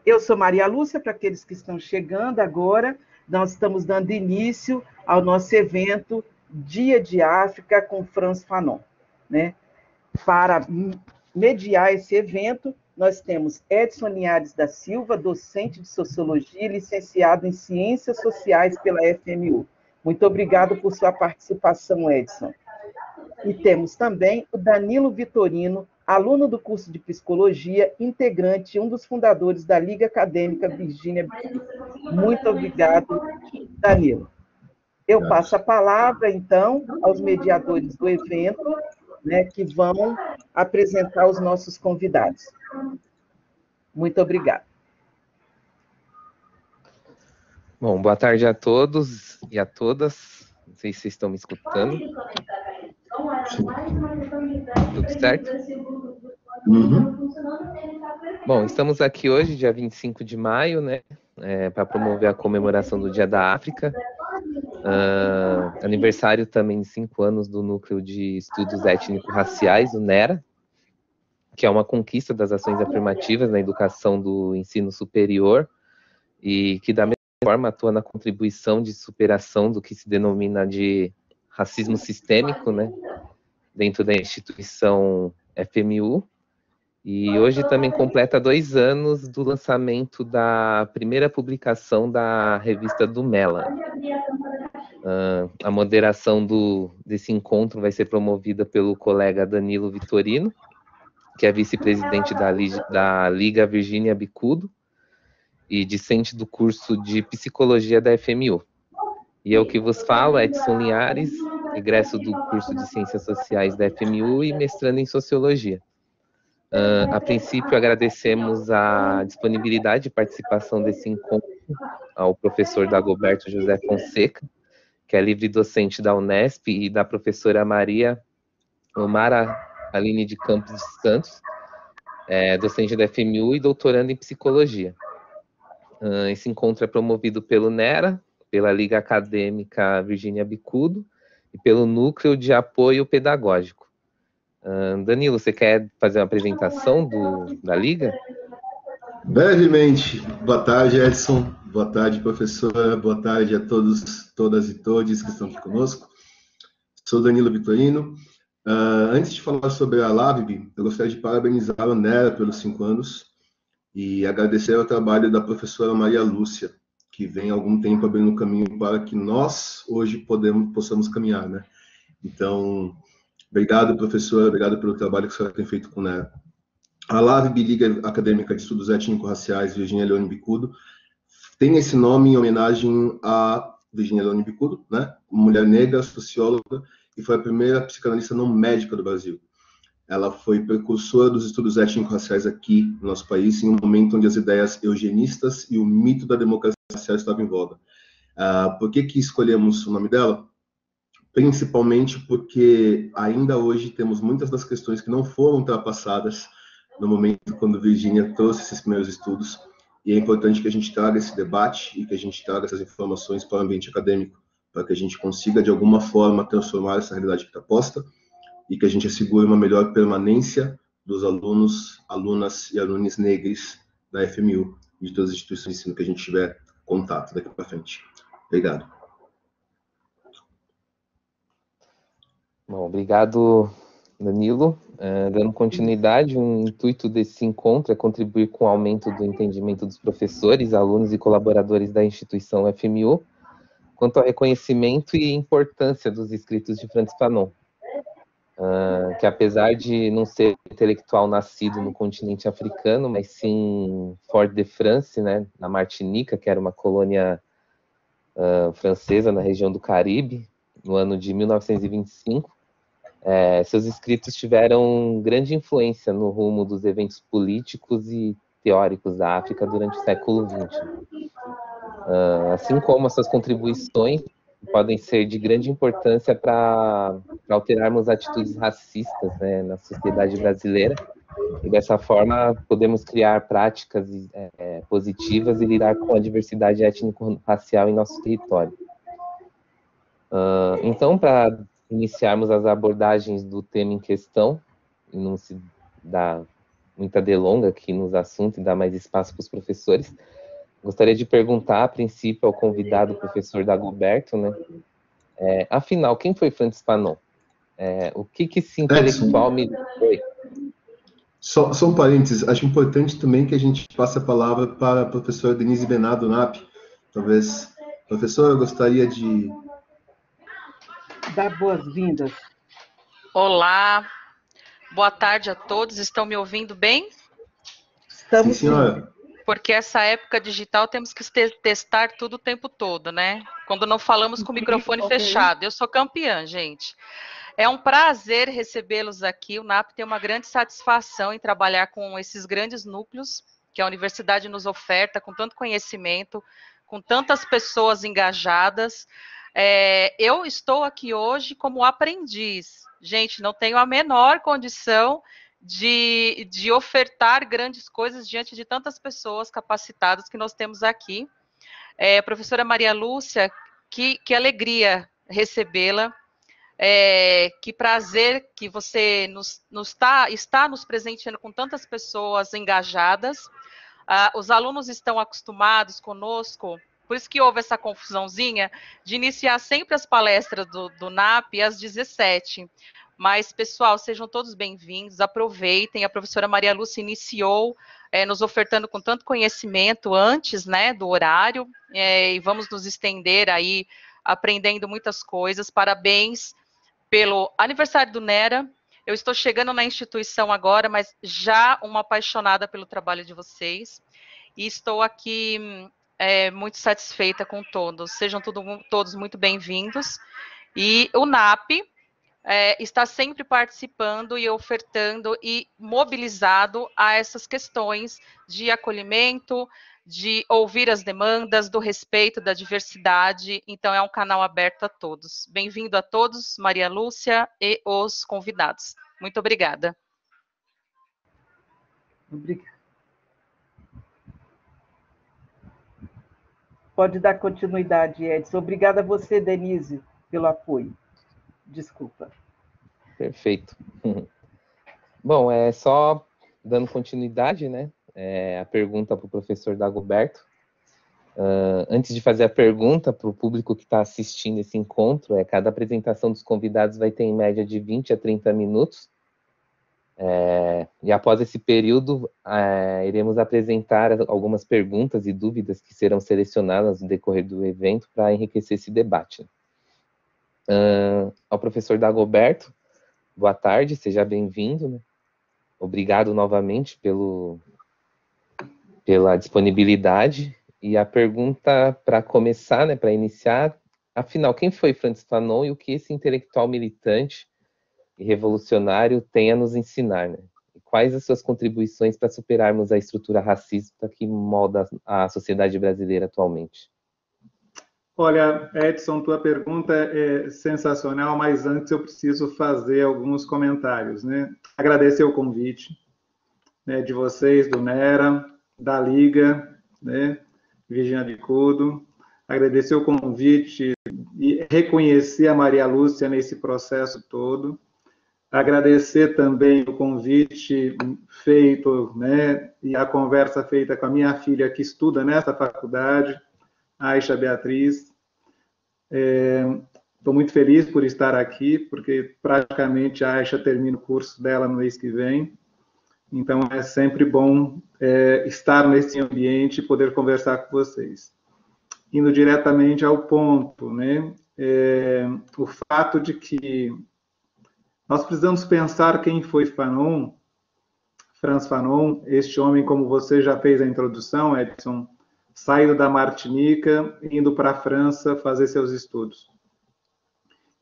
Eu sou Maria Lúcia, para aqueles que estão chegando agora, nós estamos dando início ao nosso evento Dia de África com Frantz Fanon, né? Para mediar esse evento, nós temos Edson Linhares da Silva, docente de Sociologia, licenciado em Ciências Sociais pela FMU. Muito obrigado por sua participação, Edson. E temos também o Danilo Vitorino, aluno do curso de Psicologia, integrante e um dos fundadores da Liga Acadêmica Virgínia Bicudo. Muito obrigado, Danilo. Eu passo a palavra, então, aos mediadores do evento, né, que vão apresentar os nossos convidados. Muito obrigada. Bom, boa tarde a todos e a todas. Não sei se vocês estão me escutando. Tudo certo? Bom, estamos aqui hoje, dia 25 de maio, né, para promover a comemoração do Dia da África. Aniversário também de 5 anos do Núcleo de Estudos Étnico-Raciais, o NERA, que é uma conquista das ações afirmativas na educação do ensino superior e que, da mesma forma, atua na contribuição de superação do que se denomina de racismo sistêmico, né, dentro da instituição FMU. E hoje também completa 2 anos do lançamento da primeira publicação da revista do Mela. A moderação desse encontro vai ser promovida pelo colega Danilo Vitorino, que é vice-presidente da Liga Virgínia Bicudo e discente do curso de Psicologia da FMU. E eu que vos falo, Edson Linhares, egresso do curso de Ciências Sociais da FMU e mestrando em Sociologia. A princípio, agradecemos a disponibilidade de participação desse encontro ao professor Dagoberto José Fonseca, que é livre-docente da Unesp, e da professora Maria Omara Aline de Campos de Santos, docente da FMU e doutoranda em Psicologia. Esse encontro é promovido pelo NERA, pela Liga Acadêmica Virgínia Bicudo e pelo Núcleo de Apoio Pedagógico. Danilo, você quer fazer uma apresentação da Liga? Brevemente. Boa tarde, Edson. Boa tarde, professora. Boa tarde a todos, todas e todos que estão aqui conosco. Sou Danilo Vitorino. Antes de falar sobre a LAVB, eu gostaria de parabenizar a NERA pelos 5 anos e agradecer ao trabalho da professora Maria Lúcia, que vem há algum tempo abrindo o caminho para que nós, hoje, possamos caminhar, né? Então, obrigado, professora, obrigado pelo trabalho que a senhora tem feito com a NERA. A LAVB, Liga Acadêmica de Estudos Étnico-Raciais, Virgínia Leone Bicudo, tem esse nome em homenagem a Virgínia Leone Bicudo, né? Uma mulher negra, socióloga, e foi a primeira psicanalista não médica do Brasil. Ela foi precursora dos estudos étnico-raciais aqui no nosso país, em um momento onde as ideias eugenistas e o mito da democracia racial estavam em voga. Por que escolhemos o nome dela? Principalmente porque ainda hoje temos muitas das questões que não foram ultrapassadas no momento quando Virgínia trouxe esses primeiros estudos, e é importante que a gente traga esse debate e que a gente traga essas informações para o ambiente acadêmico, para que a gente consiga, de alguma forma, transformar essa realidade que está posta e que a gente assegure uma melhor permanência dos alunos, alunas e alunos negros da FMU e de todas as instituições de ensino que a gente tiver contato daqui para frente. Obrigado. Bom, obrigado, Danilo. Dando continuidade, o intuito desse encontro é contribuir com o aumento do entendimento dos professores, alunos e colaboradores da instituição FMU quanto ao reconhecimento e importância dos escritos de Frantz Fanon, que apesar de não ser intelectual nascido no continente africano, mas sim em Fort-de-France, né, na Martinica, que era uma colônia francesa na região do Caribe, no ano de 1925, seus escritos tiveram grande influência no rumo dos eventos políticos e teóricos da África durante o século XX. Assim como as suas contribuições podem ser de grande importância para alterarmos atitudes racistas, né, na sociedade brasileira, e dessa forma podemos criar práticas positivas e lidar com a diversidade étnico-racial em nosso território. Então, para iniciarmos as abordagens do tema em questão, em não se dar muita delonga aqui nos assuntos e dar mais espaço para os professores, gostaria de perguntar, a princípio, ao convidado, o professor Dagoberto, né? Afinal, quem foi Frantz Fanon? O que esse intelectual me... Só um parênteses, acho importante também que a gente passe a palavra para a professora Denise Benado Nap. Talvez, professora, eu gostaria de... dar boas-vindas. Olá, boa tarde a todos, estão me ouvindo bem? Sim, senhora. Porque essa época digital temos que testar tudo o tempo todo, né? Quando não falamos com o microfone fechado. Eu sou campeã, gente. É um prazer recebê-los aqui. O NAP tem uma grande satisfação em trabalhar com esses grandes núcleos que a universidade nos oferta, com tanto conhecimento, com tantas pessoas engajadas. Eu estou aqui hoje como aprendiz. Gente, não tenho a menor condição de ofertar grandes coisas diante de tantas pessoas capacitadas que nós temos aqui. Professora Maria Lúcia, que alegria recebê-la. Que prazer que você está nos presenteando com tantas pessoas engajadas. Os alunos estão acostumados conosco, por isso que houve essa confusãozinha, de iniciar sempre as palestras do NAP às 17h. Mas, pessoal, sejam todos bem-vindos, aproveitem. A professora Maria Lúcia iniciou nos ofertando com tanto conhecimento antes, né, do horário, e vamos nos estender aí, aprendendo muitas coisas. Parabéns pelo aniversário do NERA. Eu estou chegando na instituição agora, mas já uma apaixonada pelo trabalho de vocês. E estou aqui muito satisfeita com todos. Sejam todos muito bem-vindos. E o NAP está sempre participando e ofertando e mobilizado a essas questões de acolhimento, de ouvir as demandas, do respeito, da diversidade. Então, é um canal aberto a todos. Bem-vindo a todos, Maria Lúcia e os convidados. Muito obrigada. Obrigada. Pode dar continuidade, Edson. Obrigada a você, Denise, pelo apoio. Desculpa. Perfeito. Bom, só dando continuidade, né? A pergunta para o professor Dagoberto. Antes de fazer a pergunta para o público que está assistindo esse encontro, cada apresentação dos convidados vai ter em média de 20 a 30 minutos. E após esse período, iremos apresentar algumas perguntas e dúvidas que serão selecionadas no decorrer do evento para enriquecer esse debate. Ao professor Dagoberto, boa tarde, seja bem-vindo, né? Obrigado novamente pela disponibilidade. E a pergunta para começar, né, para iniciar, afinal, quem foi Frantz Fanon e o que esse intelectual militante e revolucionário tem a nos ensinar, né? E quais as suas contribuições para superarmos a estrutura racista que molda a sociedade brasileira atualmente? Olha, Edson, tua pergunta é sensacional, mas antes eu preciso fazer alguns comentários, né? Agradecer o convite, né, de vocês, do NERA, da Liga, né, Virginia Bicudo, agradecer o convite e reconhecer a Maria Lúcia nesse processo todo, agradecer também o convite feito, né, e a conversa feita com a minha filha que estuda nessa faculdade, Aisha Beatriz. Estou muito feliz por estar aqui, porque praticamente a Aisha termina o curso dela no mês que vem. Então, é sempre bom estar nesse ambiente e poder conversar com vocês. Indo diretamente ao ponto, né? O fato de que nós precisamos pensar quem foi Fanon, Frantz Fanon, este homem, como você já fez a introdução, Edson, saindo da Martinica, indo para a França fazer seus estudos.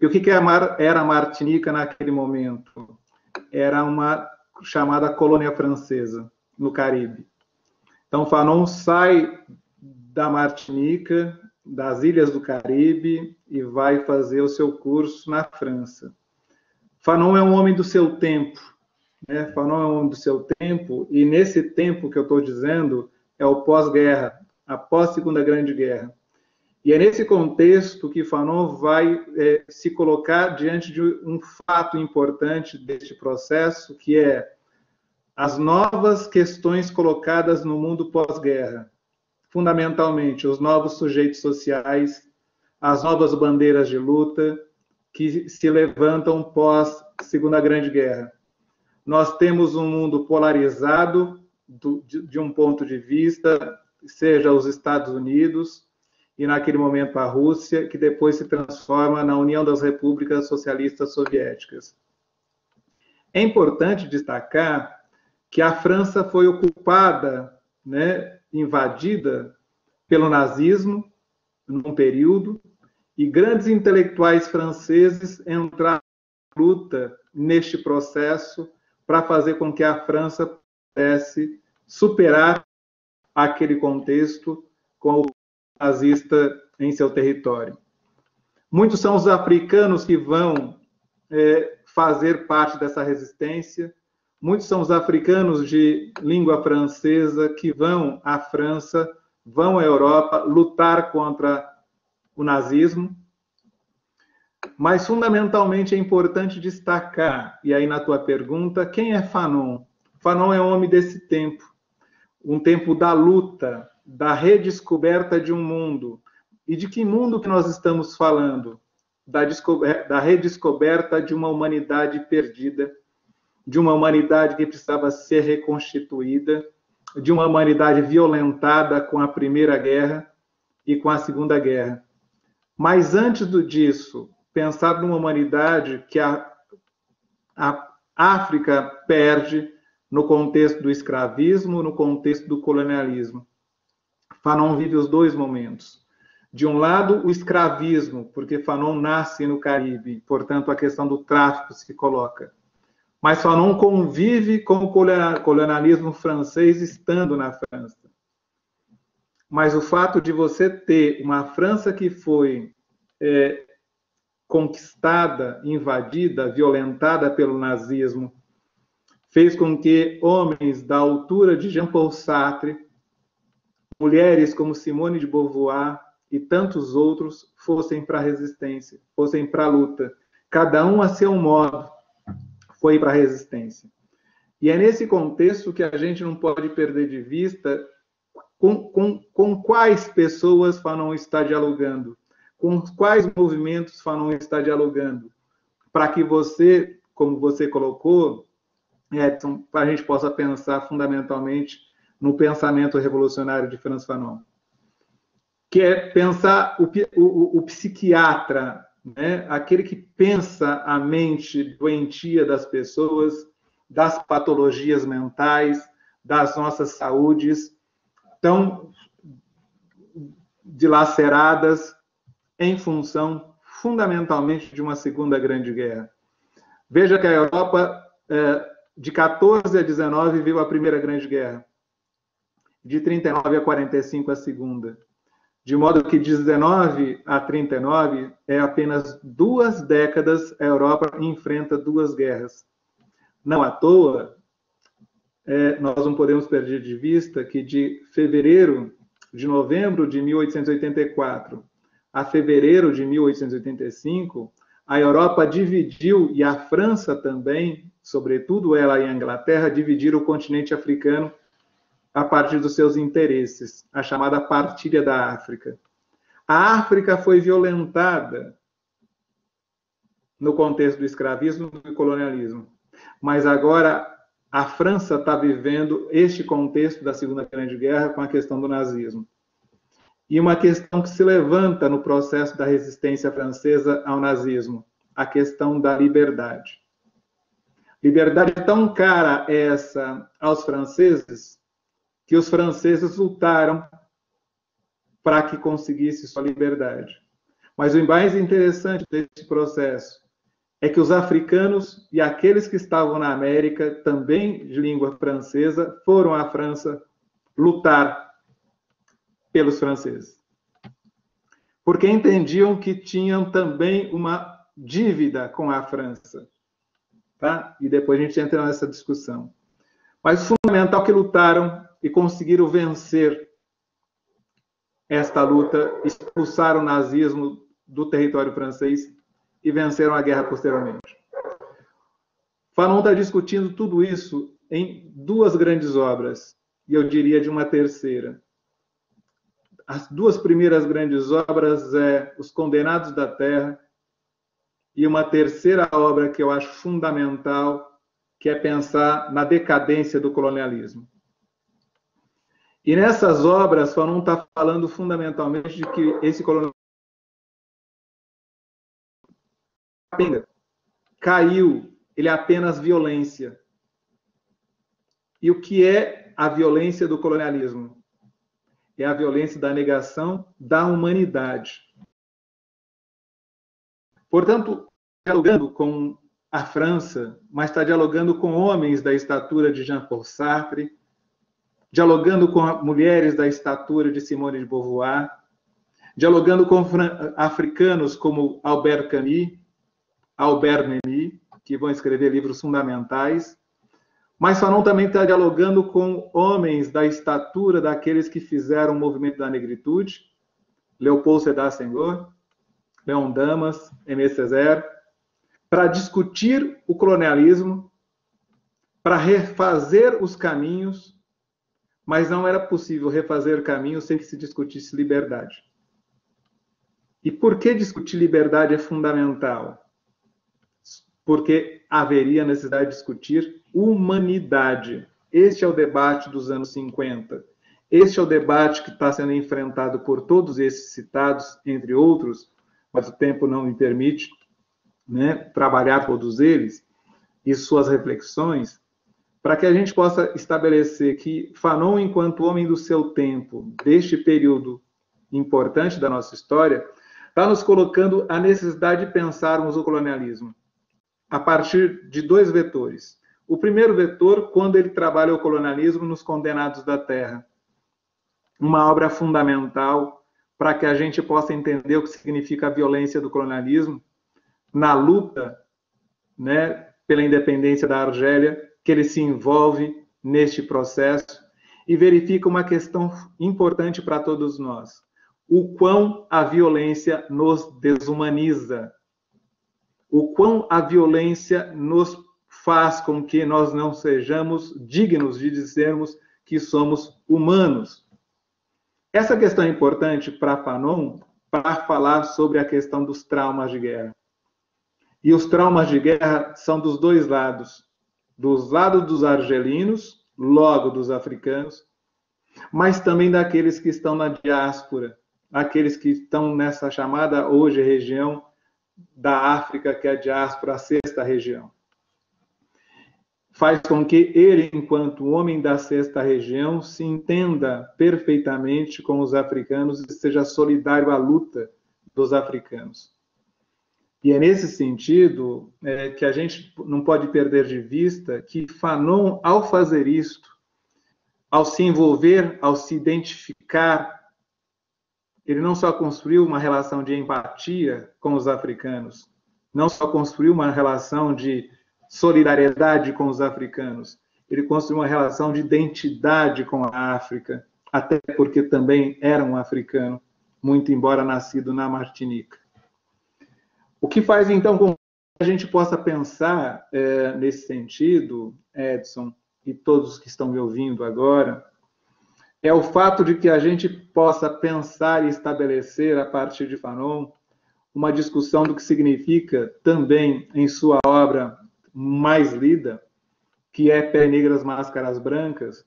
E o que era a Martinica naquele momento? Era uma chamada colônia francesa, no Caribe. Então, Fanon sai da Martinica, das ilhas do Caribe, e vai fazer o seu curso na França. Fanon é um homem do seu tempo, né? Fanon é um homem do seu tempo, e nesse tempo que eu estou dizendo, é o pós-guerra, a pós-Segunda Grande Guerra. E é nesse contexto que Fanon vai se colocar diante de um fato importante deste processo, que é as novas questões colocadas no mundo pós-guerra, fundamentalmente os novos sujeitos sociais, as novas bandeiras de luta que se levantam pós Segunda Grande Guerra. Nós temos um mundo polarizado de um ponto de vista, seja os Estados Unidos e naquele momento a Rússia, que depois se transforma na União das Repúblicas Socialistas Soviéticas. É importante destacar que a França foi ocupada, né, invadida pelo nazismo num período, e grandes intelectuais franceses entraram na luta neste processo para fazer com que a França pudesse superar aquele contexto com o nazista em seu território. Muitos são os africanos que vão fazer parte dessa resistência, muitos são os africanos de língua francesa que vão à França, vão à Europa lutar contra o nazismo. Mas, fundamentalmente, é importante destacar, e aí na tua pergunta, quem é Fanon? Fanon é homem desse tempo, um tempo da luta, da redescoberta de um mundo. E de que mundo que nós estamos falando? Da redescoberta de uma humanidade perdida, de uma humanidade que precisava ser reconstituída, de uma humanidade violentada com a Primeira Guerra e com a Segunda Guerra. Mas antes disso, pensar numa humanidade que a África perde no contexto do escravismo, no contexto do colonialismo. Fanon vive os dois momentos. De um lado, o escravismo, porque Fanon nasce no Caribe, portanto, a questão do tráfico se coloca. Mas Fanon convive com o colonialismo francês estando na França. Mas o fato de você ter uma França que foi conquistada, invadida, violentada pelo nazismo, fez com que homens da altura de Jean-Paul Sartre, mulheres como Simone de Beauvoir e tantos outros fossem para a resistência, fossem para a luta. Cada um a seu modo foi para a resistência. E é nesse contexto que a gente não pode perder de vista com quais pessoas Fanon está dialogando, com quais movimentos Fanon está dialogando, para que você, como você colocou, Edson, a gente possa pensar fundamentalmente no pensamento revolucionário de Frantz Fanon, que é pensar o psiquiatra, né? Aquele que pensa a mente doentia das pessoas, das patologias mentais, das nossas saúdes, tão dilaceradas em função, fundamentalmente, de uma Segunda Grande Guerra. Veja que a Europa, de 14 a 19, viu a Primeira Grande Guerra. De 39 a 45, a Segunda. De modo que de 19 a 39, é apenas 2 décadas a Europa enfrenta 2 guerras. Não à toa, nós não podemos perder de vista que de novembro de 1884 a fevereiro de 1885, a Europa dividiu, e a França também, sobretudo ela e a Inglaterra, dividiram o continente africano a partir dos seus interesses, a chamada partilha da África. A África foi violentada no contexto do escravismo e do colonialismo, mas agora a França está vivendo este contexto da Segunda Grande Guerra com a questão do nazismo. E uma questão que se levanta no processo da resistência francesa ao nazismo, a questão da liberdade. Liberdade tão cara essa aos franceses, que os franceses lutaram para que conseguisse sua liberdade. Mas o mais interessante desse processo é que os africanos e aqueles que estavam na América, também de língua francesa, foram à França lutar pelos franceses. Porque entendiam que tinham também uma dívida com a França. Tá? E depois a gente entra nessa discussão. Mas o fundamental é que lutaram e conseguiram vencer esta luta, expulsaram o nazismo do território francês e venceram a guerra posteriormente. Fanon está discutindo tudo isso em duas grandes obras, e eu diria de uma terceira. As duas primeiras grandes obras é Os Condenados da Terra, e uma terceira obra que eu acho fundamental, que é pensar na decadência do colonialismo. E nessas obras, Fanon está falando fundamentalmente de que esse colonialismo caiu, ele é apenas violência. E o que é a violência do colonialismo? É a violência da negação da humanidade. Portanto, dialogando com a França, mas está dialogando com homens da estatura de Jean-Paul Sartre, dialogando com mulheres da estatura de Simone de Beauvoir, dialogando com africanos como Albert Camus, Albert Memmi, que vão escrever livros fundamentais, mas Fanon também está dialogando com homens da estatura daqueles que fizeram o movimento da negritude, Leopold Sédar Senghor, Leon Damas, Aimé Césaire, para discutir o colonialismo, para refazer os caminhos, mas não era possível refazer caminhos sem que se discutisse liberdade. E por que discutir liberdade é fundamental? Porque haveria necessidade de discutir humanidade. Este é o debate dos anos 50. Este é o debate que está sendo enfrentado por todos esses citados, entre outros, mas o tempo não me permite, né, trabalhar todos eles e suas reflexões, para que a gente possa estabelecer que Fanon, enquanto homem do seu tempo, deste período importante da nossa história, está nos colocando a necessidade de pensarmos o colonialismo a partir de dois vetores. O primeiro vetor, quando ele trabalha o colonialismo nos Condenados da Terra, uma obra fundamental para que a gente possa entender o que significa a violência do colonialismo na luta, né, pela independência da Argélia, que ele se envolve neste processo e verifica uma questão importante para todos nós: o quão a violência nos desumaniza, o quão a violência nos faz com que nós não sejamos dignos de dizermos que somos humanos. Essa questão é importante para Fanon para falar sobre a questão dos traumas de guerra. E os traumas de guerra são dos dois lados. Dos lados dos argelinos, logo dos africanos, mas também daqueles que estão na diáspora, aqueles que estão nessa chamada hoje região da África, que é a diáspora, a sexta região. Faz com que ele, enquanto homem da sexta região, se entenda perfeitamente com os africanos e seja solidário à luta dos africanos. E é nesse sentido que a gente não pode perder de vista que Fanon, ao fazer isto, ao se envolver, ao se identificar, ele não só construiu uma relação de empatia com os africanos, não só construiu uma relação de solidariedade com os africanos, ele construiu uma relação de identidade com a África, até porque também era um africano, muito embora nascido na Martinica. O que faz, então, com que a gente possa pensar nesse sentido, Edson, e todos que estão me ouvindo agora, é o fato de que a gente possa pensar e estabelecer, a partir de Fanon, uma discussão do que significa também, em sua obra mais lida, que é Pele Negras, Máscaras Brancas,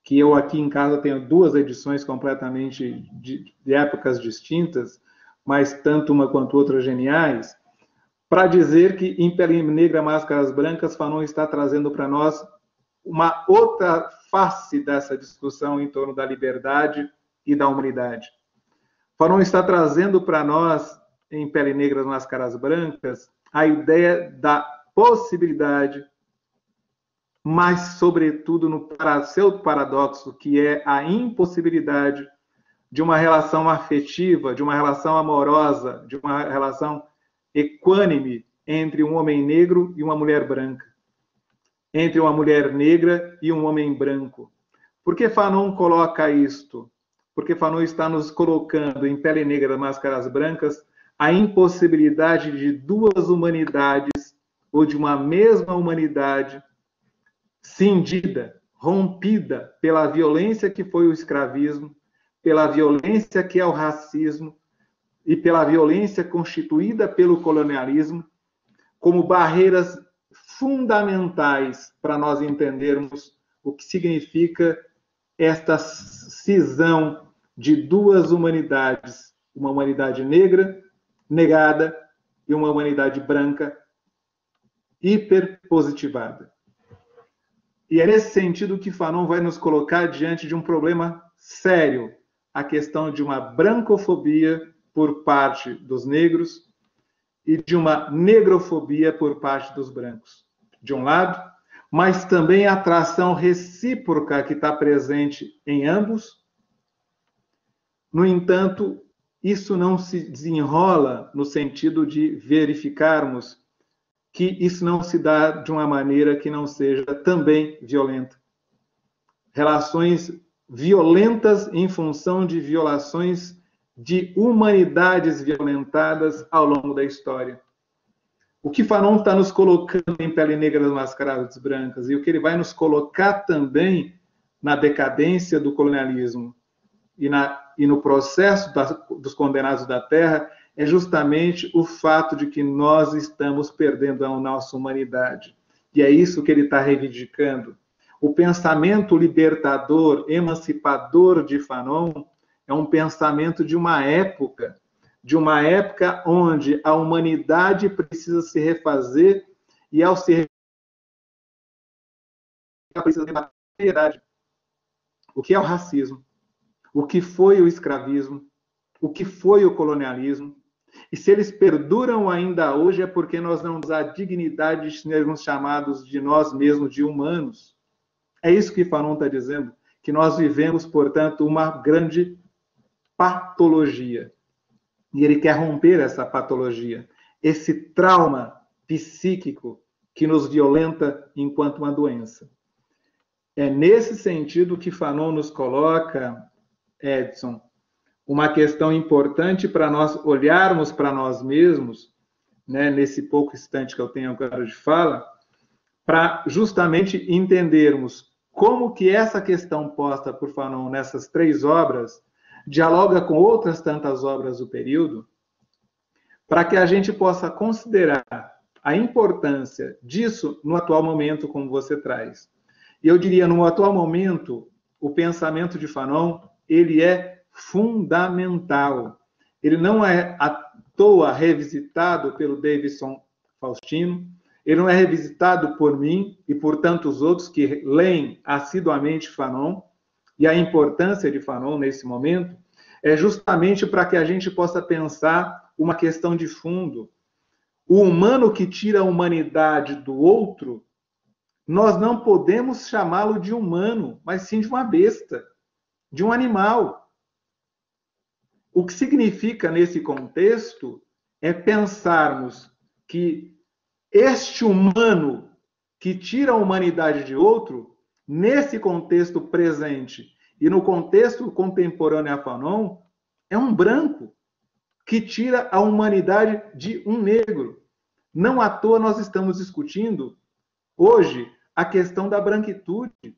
que eu aqui em casa tenho duas edições completamente de épocas distintas, mas tanto uma quanto outra geniais, para dizer que em Pele Negra, Máscaras Brancas, Fanon está trazendo para nós uma outra face dessa discussão em torno da liberdade e da humanidade. Fanon está trazendo para nós, em Pele Negra, Máscaras Brancas, a ideia da possibilidade, mas, sobretudo, no seu paradoxo, que é a impossibilidade de uma relação afetiva, de uma relação amorosa, de uma relação equânime entre um homem negro e uma mulher branca, entre uma mulher negra e um homem branco. Por que Fanon coloca isto? Porque Fanon está nos colocando em Pele Negra, Máscaras Brancas, a impossibilidade de duas humanidades, ou de uma mesma humanidade, cindida, rompida pela violência que foi o escravismo, pela violência que é o racismo e pela violência constituída pelo colonialismo, como barreiras fundamentais para nós entendermos o que significa esta cisão de duas humanidades, uma humanidade negra, negada, e uma humanidade branca, hiperpositivada. E é nesse sentido que Fanon vai nos colocar diante de um problema sério, a questão de uma brancofobia por parte dos negros e de uma negrofobia por parte dos brancos, de um lado, mas também a atração recíproca que está presente em ambos. No entanto, isso não se desenrola no sentido de verificarmos que isso não se dá de uma maneira que não seja também violenta. Relações violentas em função de violações de humanidades violentadas ao longo da história. O que Fanon está nos colocando em Pele Negra das Mascaradas Brancas e o que ele vai nos colocar também na decadência do colonialismo e no processo dos condenados da terra é justamente o fato de que nós estamos perdendo a nossa humanidade. E é isso que ele está reivindicando. O pensamento libertador, emancipador de Fanon é um pensamento de uma época onde a humanidade precisa se refazer e, ao se refazer, ela precisa debater a verdade. O que é o racismo? O que foi o escravismo? O que foi o colonialismo? E se eles perduram ainda hoje é porque nós não damos a dignidade de sermos chamados de nós mesmos de humanos. É isso que Fanon está dizendo, que nós vivemos, portanto, uma grande patologia. E ele quer romper essa patologia, esse trauma psíquico que nos violenta enquanto uma doença. É nesse sentido que Fanon nos coloca, Edson, uma questão importante para nós olharmos para nós mesmos, né, nesse pouco instante que eu tenho agora de fala, para justamente entendermos como que essa questão posta por Fanon nessas 3 obras dialoga com outras tantas obras do período, para que a gente possa considerar a importância disso no atual momento, como você traz. E eu diria, no atual momento, o pensamento de Fanon, ele é fundamental. Ele não é à toa revisitado pelo Davidson Faustino, ele não é revisitado por mim e por tantos outros que leem assiduamente Fanon, e a importância de Fanon nesse momento é justamente para que a gente possa pensar uma questão de fundo. O humano que tira a humanidade do outro, nós não podemos chamá-lo de humano, mas sim de uma besta, de um animal. O que significa, nesse contexto, é pensarmos que este humano que tira a humanidade de outro, nesse contexto presente e no contexto contemporâneo a Fanon, é um branco que tira a humanidade de um negro. Não à toa nós estamos discutindo hoje a questão da branquitude.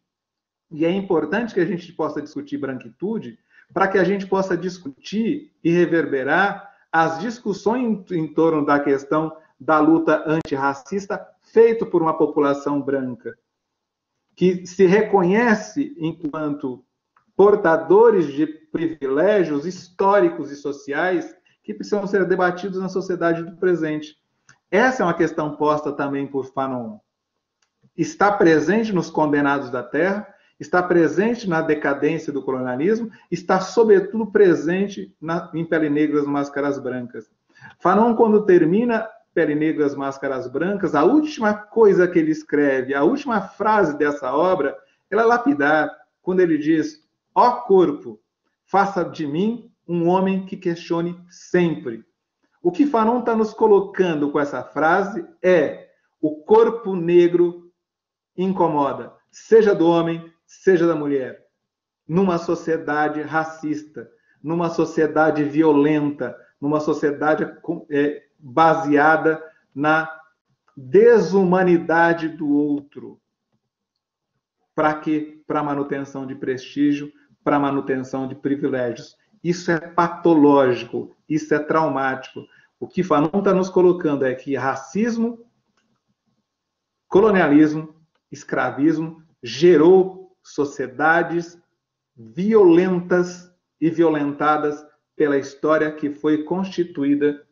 E é importante que a gente possa discutir branquitude para que a gente possa discutir e reverberar as discussões em torno da questão da luta antirracista feita por uma população branca, que se reconhece enquanto portadores de privilégios históricos e sociais que precisam ser debatidos na sociedade do presente. Essa é uma questão posta também por Fanon. Está presente nos Condenados da Terra, está presente na decadência do colonialismo, está, sobretudo, presente em Pele Negra das Máscaras Brancas. Fanon, quando termina Pele Negra das Máscaras Brancas, a última coisa que ele escreve, a última frase dessa obra, ela é lapidar, quando ele diz: ó corpo, faça de mim um homem que questione sempre. O que Fanon está nos colocando com essa frase é: o corpo negro incomoda, seja do homem, seja da mulher, numa sociedade racista, numa sociedade violenta, numa sociedade baseada na desumanidade do outro. Para quê? Para manutenção de prestígio, para manutenção de privilégios. Isso é patológico, isso é traumático. O que Fanon está nos colocando é que racismo, colonialismo, escravismo gerou sociedades violentas e violentadas pela história que foi constituída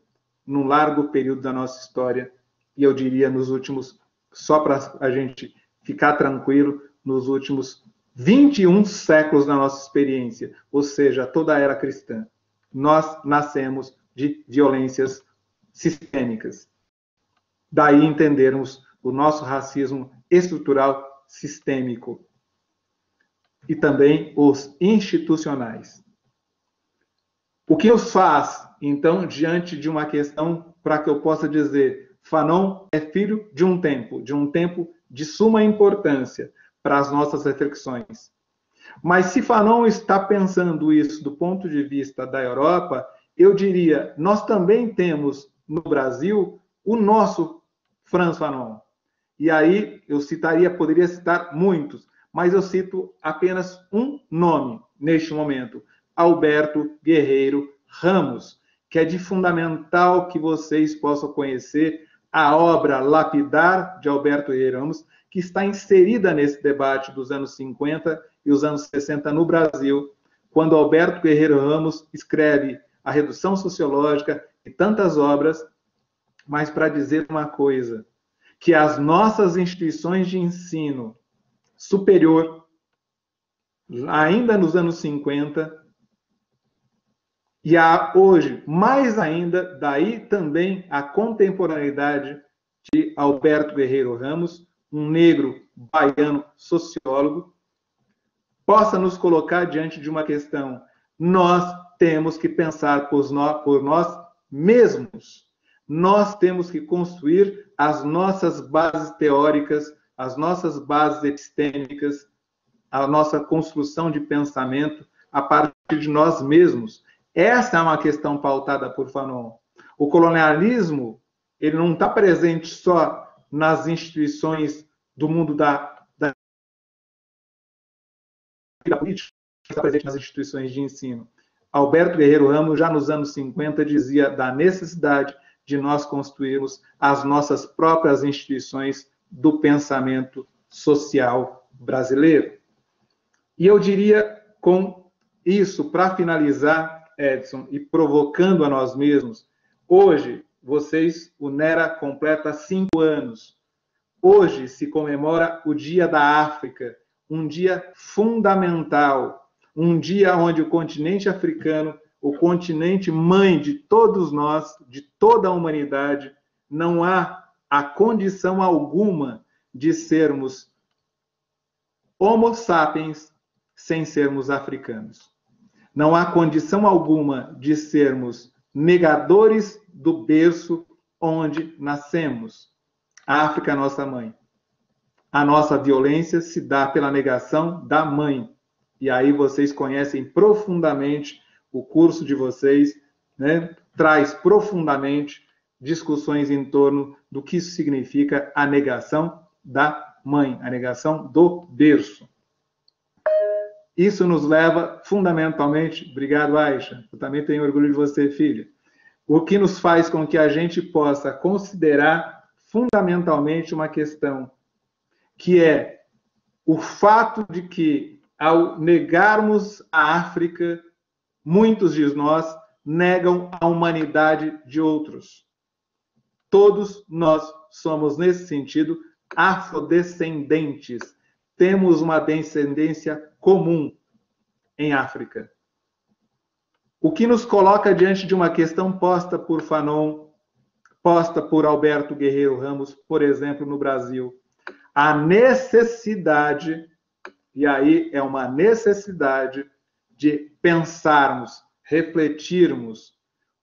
num largo período da nossa história, e eu diria nos últimos, só para a gente ficar tranquilo, nos últimos 21 séculos da nossa experiência, ou seja, toda a era cristã. Nós nascemos de violências sistêmicas. Daí entendermos o nosso racismo estrutural sistêmico e também os institucionais. O que nos faz, então, diante de uma questão para que eu possa dizer, Fanon é filho de um tempo de suma importância para as nossas reflexões. Mas se Fanon está pensando isso do ponto de vista da Europa, eu diria, nós também temos no Brasil o nosso Frantz Fanon. E aí eu poderia citar muitos, mas eu cito apenas um nome neste momento, Alberto Guerreiro Ramos, que é de fundamental que vocês possam conhecer a obra Lapidar, de Alberto Guerreiro Ramos, que está inserida nesse debate dos anos 50 e os anos 60 no Brasil, quando Alberto Guerreiro Ramos escreve A Redução Sociológica e tantas obras, mas para dizer uma coisa, que as nossas instituições de ensino superior, ainda nos anos 50, e hoje, mais ainda, daí também a contemporaneidade de Alberto Guerreiro Ramos, um negro baiano sociólogo, possa nos colocar diante de uma questão. Nós temos que pensar por nós mesmos. Nós temos que construir as nossas bases teóricas, as nossas bases epistêmicas, a nossa construção de pensamento a partir de nós mesmos. Essa é uma questão pautada por Fanon. O colonialismo, ele não está presente só nas instituições do mundo da vida política, está presente nas instituições de ensino. Alberto Guerreiro Ramos, já nos anos 50, dizia da necessidade de nós construirmos as nossas próprias instituições do pensamento social brasileiro. E eu diria, com isso, para finalizar, Edson, e provocando a nós mesmos, hoje, vocês, o NERA completa 5 anos. Hoje se comemora o Dia da África, um dia fundamental, um dia onde o continente africano, o continente mãe de todos nós, de toda a humanidade, não há a condição alguma de sermos homo sapiens sem sermos africanos. Não há condição alguma de sermos negadores do berço onde nascemos. A África é nossa mãe. A nossa violência se dá pela negação da mãe. E aí vocês conhecem profundamente o curso de vocês, né? Traz profundamente discussões em torno do que isso significa a negação da mãe, a negação do berço. Isso nos leva fundamentalmente, obrigado, Aisha, eu também tenho orgulho de você, filha, o que nos faz com que a gente possa considerar fundamentalmente uma questão, que é o fato de que, ao negarmos a África, muitos de nós negam a humanidade de outros. Todos nós somos, nesse sentido, afrodescendentes. Temos uma descendência comum em África. O que nos coloca diante de uma questão posta por Fanon, posta por Alberto Guerreiro Ramos, por exemplo, no Brasil. A necessidade, e aí é uma necessidade de pensarmos, refletirmos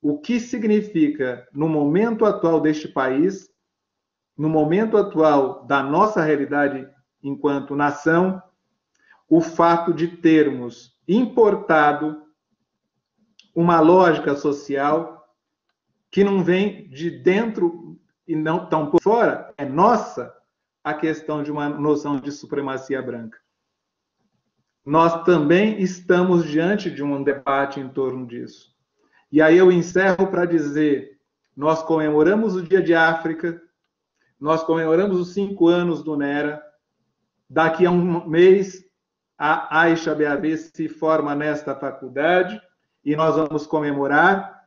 o que significa, no momento atual deste país, no momento atual da nossa realidade enquanto nação, o fato de termos importado uma lógica social que não vem de dentro e não tão por fora, é nossa, a questão de uma noção de supremacia branca. nós também estamos diante de um debate em torno disso. E aí eu encerro para dizer, nós comemoramos o Dia de África, nós comemoramos os 5 anos do NERA, daqui a um mês a Aisha BAV se forma nesta faculdade e nós vamos comemorar.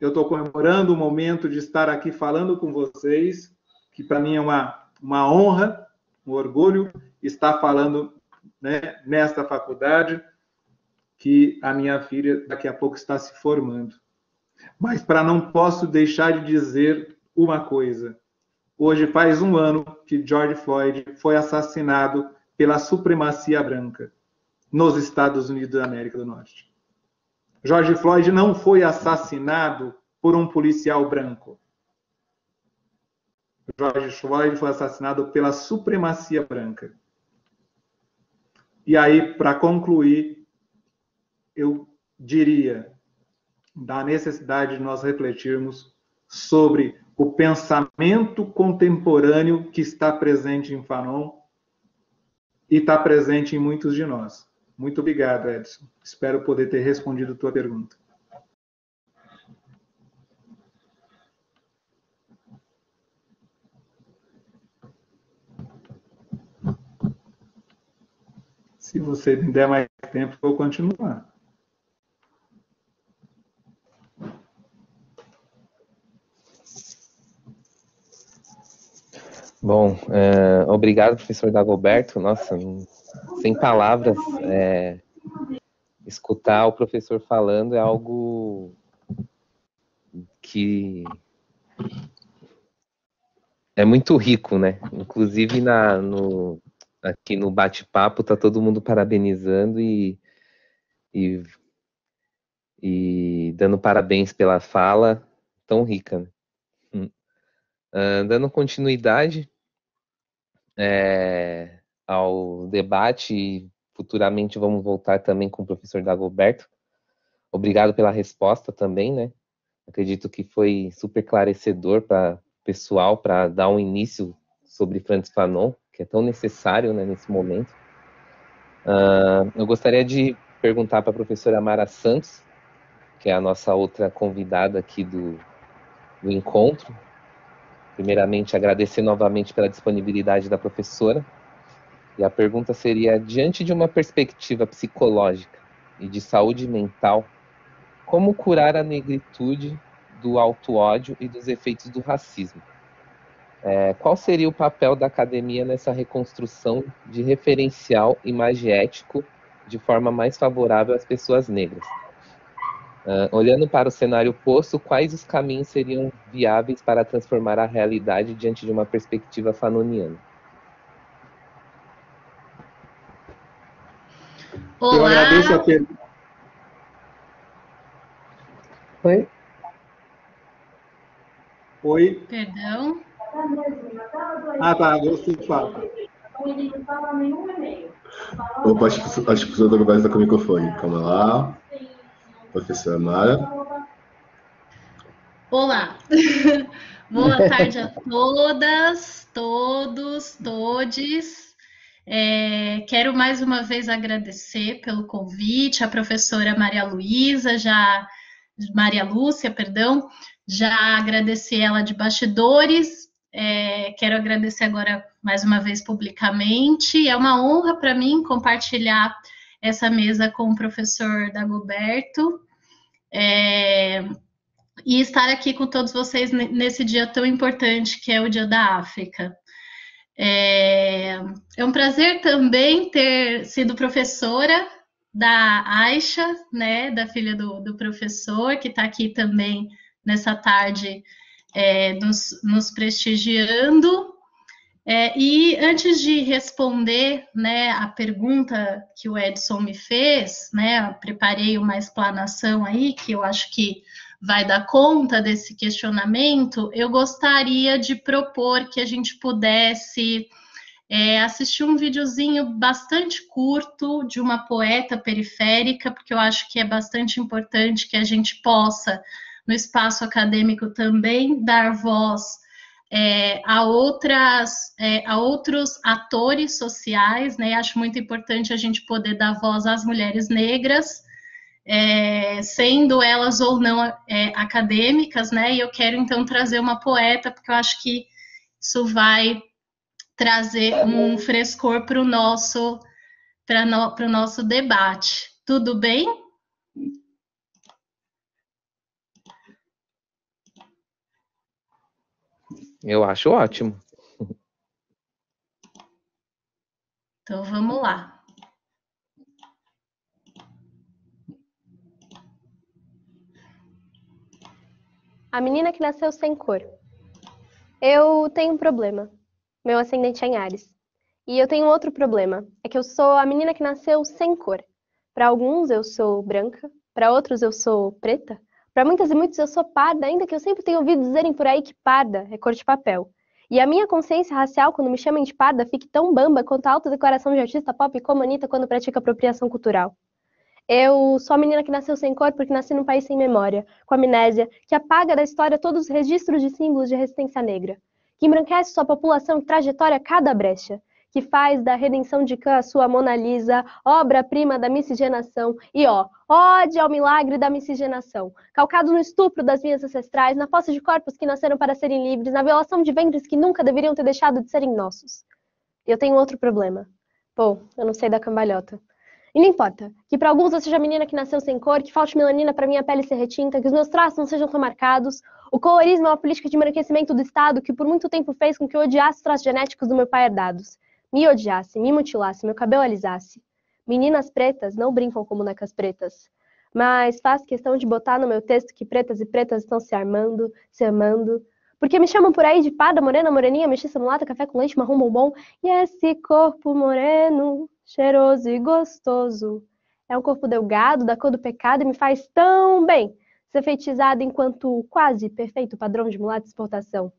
Eu estou comemorando o momento de estar aqui falando com vocês, que para mim é uma honra, um orgulho estar falando, né, nesta faculdade, que a minha filha daqui a pouco está se formando. Mas não posso deixar de dizer uma coisa. Hoje faz 1 ano que George Floyd foi assassinado pela supremacia branca nos Estados Unidos da América do Norte. George Floyd não foi assassinado por um policial branco. George Floyd foi assassinado pela supremacia branca. E aí, para concluir, eu diria da necessidade de nós refletirmos sobre o pensamento contemporâneo que está presente em Fanon e está presente em muitos de nós. Muito obrigado, Edson. Espero poder ter respondido a tua pergunta. Se você me der mais tempo, eu vou continuar. Bom, obrigado, professor Dagoberto. Nossa, sem palavras, escutar o professor falando é algo que é muito rico, né? Inclusive aqui no bate-papo tá todo mundo parabenizando e dando parabéns pela fala tão rica, né? Dando continuidade ao debate, e futuramente vamos voltar também com o professor Dagoberto. Obrigado pela resposta também, né? Acredito que foi super esclarecedor para o pessoal, para dar um início sobre Frantz Fanon, que é tão necessário, né, nesse momento. Eu gostaria de perguntar para a professora Mara Santos, que é a nossa outra convidada aqui do encontro. Primeiramente, agradecer novamente pela disponibilidade da professora. E a pergunta seria, diante de uma perspectiva psicológica e de saúde mental, como curar a negritude do auto-ódio e dos efeitos do racismo? Qual seria o papel da academia nessa reconstrução de referencial imagiético de forma mais favorável às pessoas negras? Olhando para o cenário oposto, quais os caminhos seriam viáveis para transformar a realidade diante de uma perspectiva fanoniana? Olá. Eu agradeço a pergunta. Oi? Oi? Perdão. Ah, tá, você fala. Opa, acho que o professor Dagoberto está com o microfone. Calma lá. Professora Mara. Olá. Boa tarde a todas, todos, todes. Quero mais uma vez agradecer pelo convite, a professora Maria Lúcia, já agradeci ela de bastidores, quero agradecer agora mais uma vez publicamente. É uma honra para mim compartilhar essa mesa com o professor Dagoberto e estar aqui com todos vocês nesse dia tão importante que é o Dia da África. É um prazer também ter sido professora da Aisha, né, da filha do professor, que está aqui também nessa tarde nos prestigiando. E antes de responder, né, a pergunta que o Edson me fez, né, eu preparei uma explanação aí que eu acho que vai dar conta desse questionamento. Eu gostaria de propor que a gente pudesse assistir um videozinho bastante curto de uma poeta periférica, porque eu acho que é bastante importante que a gente possa, no espaço acadêmico também, dar voz a outros atores sociais, né? Acho muito importante a gente poder dar voz às mulheres negras, sendo elas ou não acadêmicas, né? E eu quero então trazer uma poeta, porque eu acho que isso vai trazer um frescor para o nosso debate. Tudo bem? Eu acho ótimo. Então vamos lá. A menina que nasceu sem cor. Eu tenho um problema. Meu ascendente é em Áries. E eu tenho outro problema. É que eu sou a menina que nasceu sem cor. Para alguns eu sou branca, para outros eu sou preta, para muitas e muitos eu sou parda, ainda que eu sempre tenha ouvido dizerem por aí que parda é cor de papel. E a minha consciência racial, quando me chamam de parda, fica tão bamba quanto a autodeclaração de artista pop como a Anitta quando pratica apropriação cultural. Eu sou a menina que nasceu sem cor porque nasci num país sem memória, com amnésia, que apaga da história todos os registros de símbolos de resistência negra, que embranquece sua população e trajetória a cada brecha, que faz da redenção de Khan a sua Mona Lisa, obra-prima da miscigenação, e ode ao milagre da miscigenação, calcado no estupro das minhas ancestrais, na posse de corpos que nasceram para serem livres, na violação de ventres que nunca deveriam ter deixado de serem nossos. Eu tenho outro problema. Pô, eu não sei da cambalhota. E não importa, que para alguns eu seja a menina que nasceu sem cor, que falte melanina para minha pele ser retinta, que os meus traços não sejam tão marcados. O colorismo é uma política de embranquecimento do Estado que por muito tempo fez com que eu odiasse os traços genéticos do meu pai herdados. Me odiasse, me mutilasse, meu cabelo alisasse. Meninas pretas não brincam com bonecas pretas, mas faz questão de botar no meu texto que pretas e pretas estão se armando, se amando. Porque me chamam por aí de parda, morena, moreninha, mestiça, mulata, café com leite, marrom, bombom. E esse corpo moreno, cheiroso e gostoso, é um corpo delgado, da cor do pecado, e me faz tão bem ser feitizada enquanto quase perfeito padrão de mulata de exportação.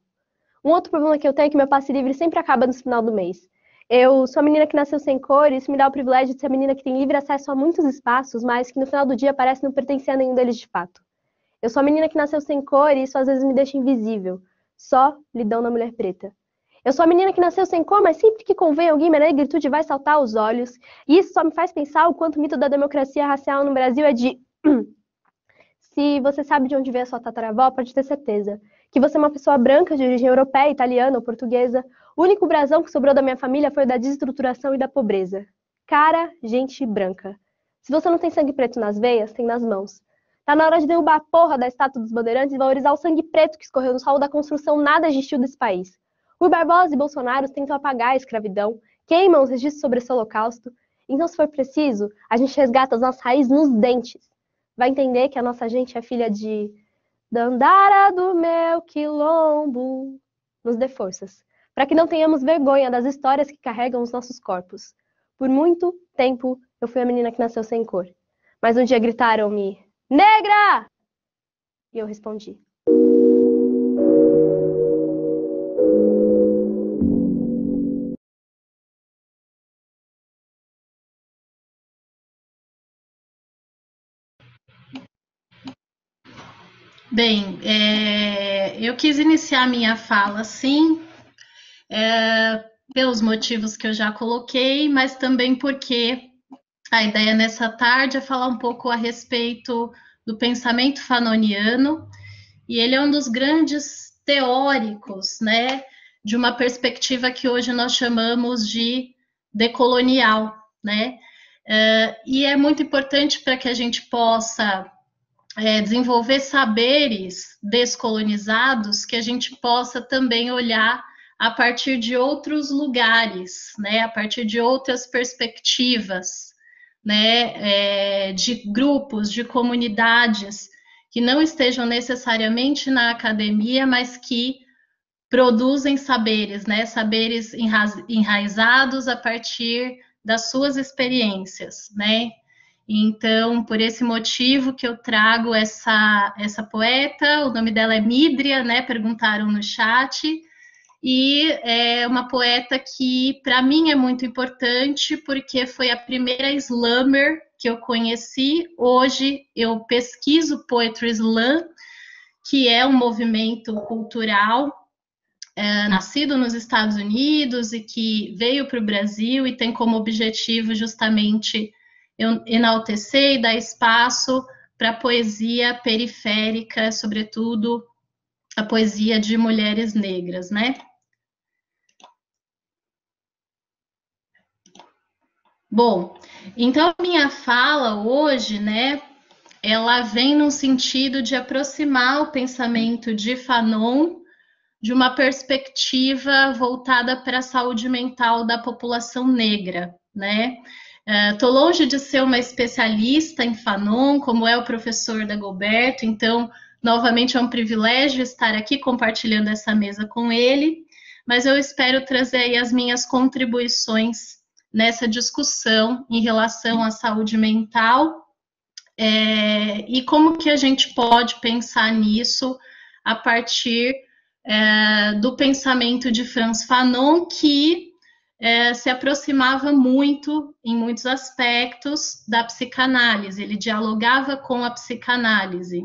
Um outro problema que eu tenho é que meu passe livre sempre acaba no final do mês. Eu sou a menina que nasceu sem cor, e isso me dá o privilégio de ser a menina que tem livre acesso a muitos espaços, mas que no final do dia parece não pertencer a nenhum deles de fato. Eu sou a menina que nasceu sem cor, e isso às vezes me deixa invisível. Só lidão na mulher preta. Eu sou a menina que nasceu sem cor, mas sempre que convém alguém, minha negritude vai saltar aos olhos. E isso só me faz pensar o quanto o mito da democracia racial no Brasil é de... Se você sabe de onde veio a sua tataravó, pode ter certeza que você é uma pessoa branca, de origem europeia, italiana ou portuguesa. O único brasão que sobrou da minha família foi o da desestruturação e da pobreza. Cara, gente branca. Se você não tem sangue preto nas veias, tem nas mãos. Tá na hora de derrubar a porra da estátua dos bandeirantes e valorizar o sangue preto que escorreu no solo da construção nada gentil desse país. Rui Barbosa e Bolsonaro tentam apagar a escravidão, queimam os registros sobre esse holocausto. Então, se for preciso, a gente resgata as nossas raízes nos dentes. Vai entender que a nossa gente é filha de Dandara do meu quilombo. Nos dê forças, para que não tenhamos vergonha das histórias que carregam os nossos corpos. Por muito tempo, eu fui a menina que nasceu sem cor. Mas um dia gritaram-me... Negra! E eu respondi. Bem, eu quis iniciar minha fala assim, pelos motivos que eu já coloquei, mas também porque a ideia nessa tarde é falar um pouco a respeito do pensamento fanoniano, e ele é um dos grandes teóricos, né, de uma perspectiva que hoje nós chamamos de decolonial, né, e é muito importante para que a gente possa desenvolver saberes descolonizados, que a gente possa também olhar a partir de outros lugares, né, a partir de outras perspectivas, né, de grupos, de comunidades que não estejam necessariamente na academia, mas que produzem saberes, né, saberes enraizados a partir das suas experiências, né. Então, por esse motivo que eu trago essa poeta, o nome dela é Mídria, né, perguntaram no chat, e é uma poeta que, para mim, é muito importante, porque foi a primeira slammer que eu conheci. Hoje, eu pesquiso Poetry Slam, que é um movimento cultural nascido nos Estados Unidos e que veio para o Brasil e tem como objetivo justamente enaltecer e dar espaço para a poesia periférica, sobretudo a poesia de mulheres negras, né? Bom, então a minha fala hoje, né, ela vem no sentido de aproximar o pensamento de Fanon de uma perspectiva voltada para a saúde mental da população negra, né? Estou longe de ser uma especialista em Fanon, como é o professor Dagoberto, então, novamente, é um privilégio estar aqui compartilhando essa mesa com ele, mas eu espero trazer aí as minhas contribuições nessa discussão em relação à saúde mental e como que a gente pode pensar nisso a partir do pensamento de Frantz Fanon, que se aproximava muito, em muitos aspectos, da psicanálise, ele dialogava com a psicanálise.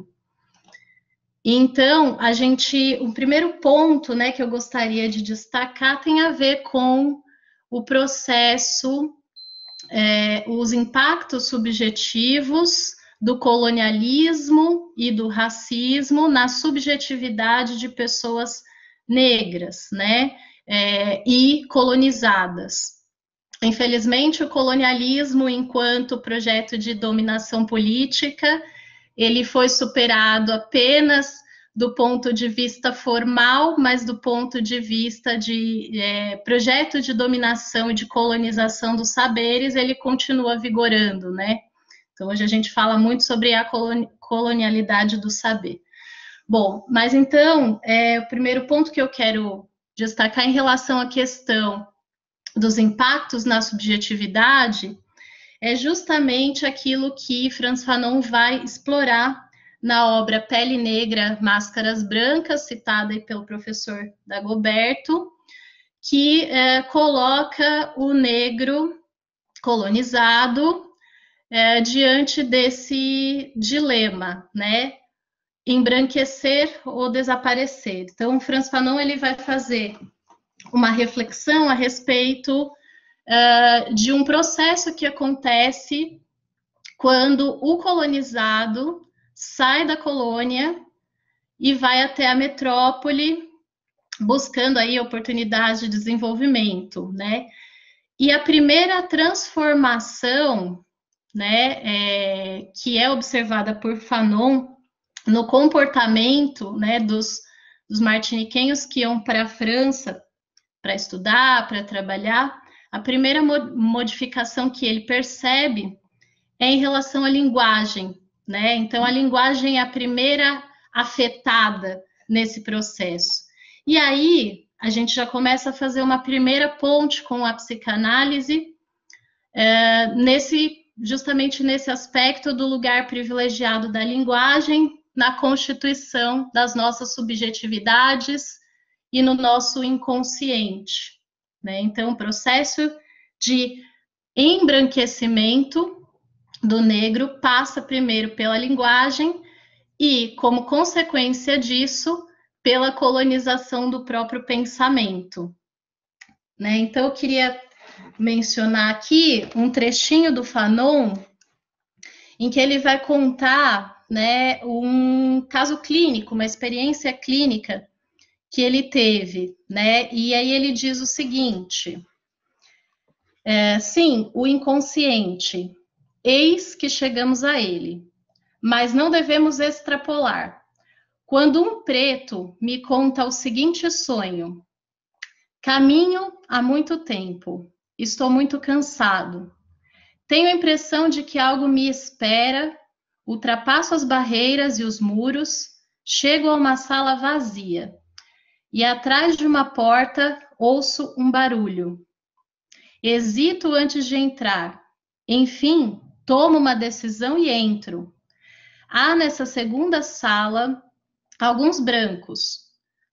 Então, o primeiro ponto, né, que eu gostaria de destacar tem a ver com o processo, os impactos subjetivos do colonialismo e do racismo na subjetividade de pessoas negras, né, e colonizadas. Infelizmente, o colonialismo, enquanto projeto de dominação política, ele foi superado apenas do ponto de vista formal, mas do ponto de vista de projeto de dominação e de colonização dos saberes, ele continua vigorando, né? Então, hoje a gente fala muito sobre a colonialidade do saber. Bom, mas então, o primeiro ponto que eu quero destacar em relação à questão dos impactos na subjetividade é justamente aquilo que Frantz Fanon vai explorar na obra Pele Negra, Máscaras Brancas, citada aí pelo professor Dagoberto, que coloca o negro colonizado diante desse dilema, né? Embranquecer ou desaparecer. Então, Frantz Fanon ele vai fazer uma reflexão a respeito de um processo que acontece quando o colonizado sai da colônia e vai até a metrópole buscando aí oportunidade de desenvolvimento, né? E a primeira transformação, né, que é observada por Fanon no comportamento, né, dos martiniquenhos que iam para a França para estudar, para trabalhar, a primeira modificação que ele percebe é em relação à linguagem, né? Então, a linguagem é a primeira afetada nesse processo. E aí, a gente já começa a fazer uma primeira ponte com a psicanálise, justamente nesse aspecto do lugar privilegiado da linguagem na constituição das nossas subjetividades e no nosso inconsciente, né? Então, o processo de embranquecimento do negro passa primeiro pela linguagem e, como consequência disso, pela colonização do próprio pensamento, né? Então, eu queria mencionar aqui um trechinho do Fanon em que ele vai contar, né, um caso clínico, uma experiência clínica que ele teve, né? E aí ele diz o seguinte: sim, o inconsciente, eis que chegamos a ele, mas não devemos extrapolar. Quando um preto me conta o seguinte sonho: caminho há muito tempo, estou muito cansado, tenho a impressão de que algo me espera, ultrapasso as barreiras e os muros, chego a uma sala vazia. E atrás de uma porta ouço um barulho. Hesito antes de entrar. Enfim, tomo uma decisão e entro. Há nessa segunda sala alguns brancos.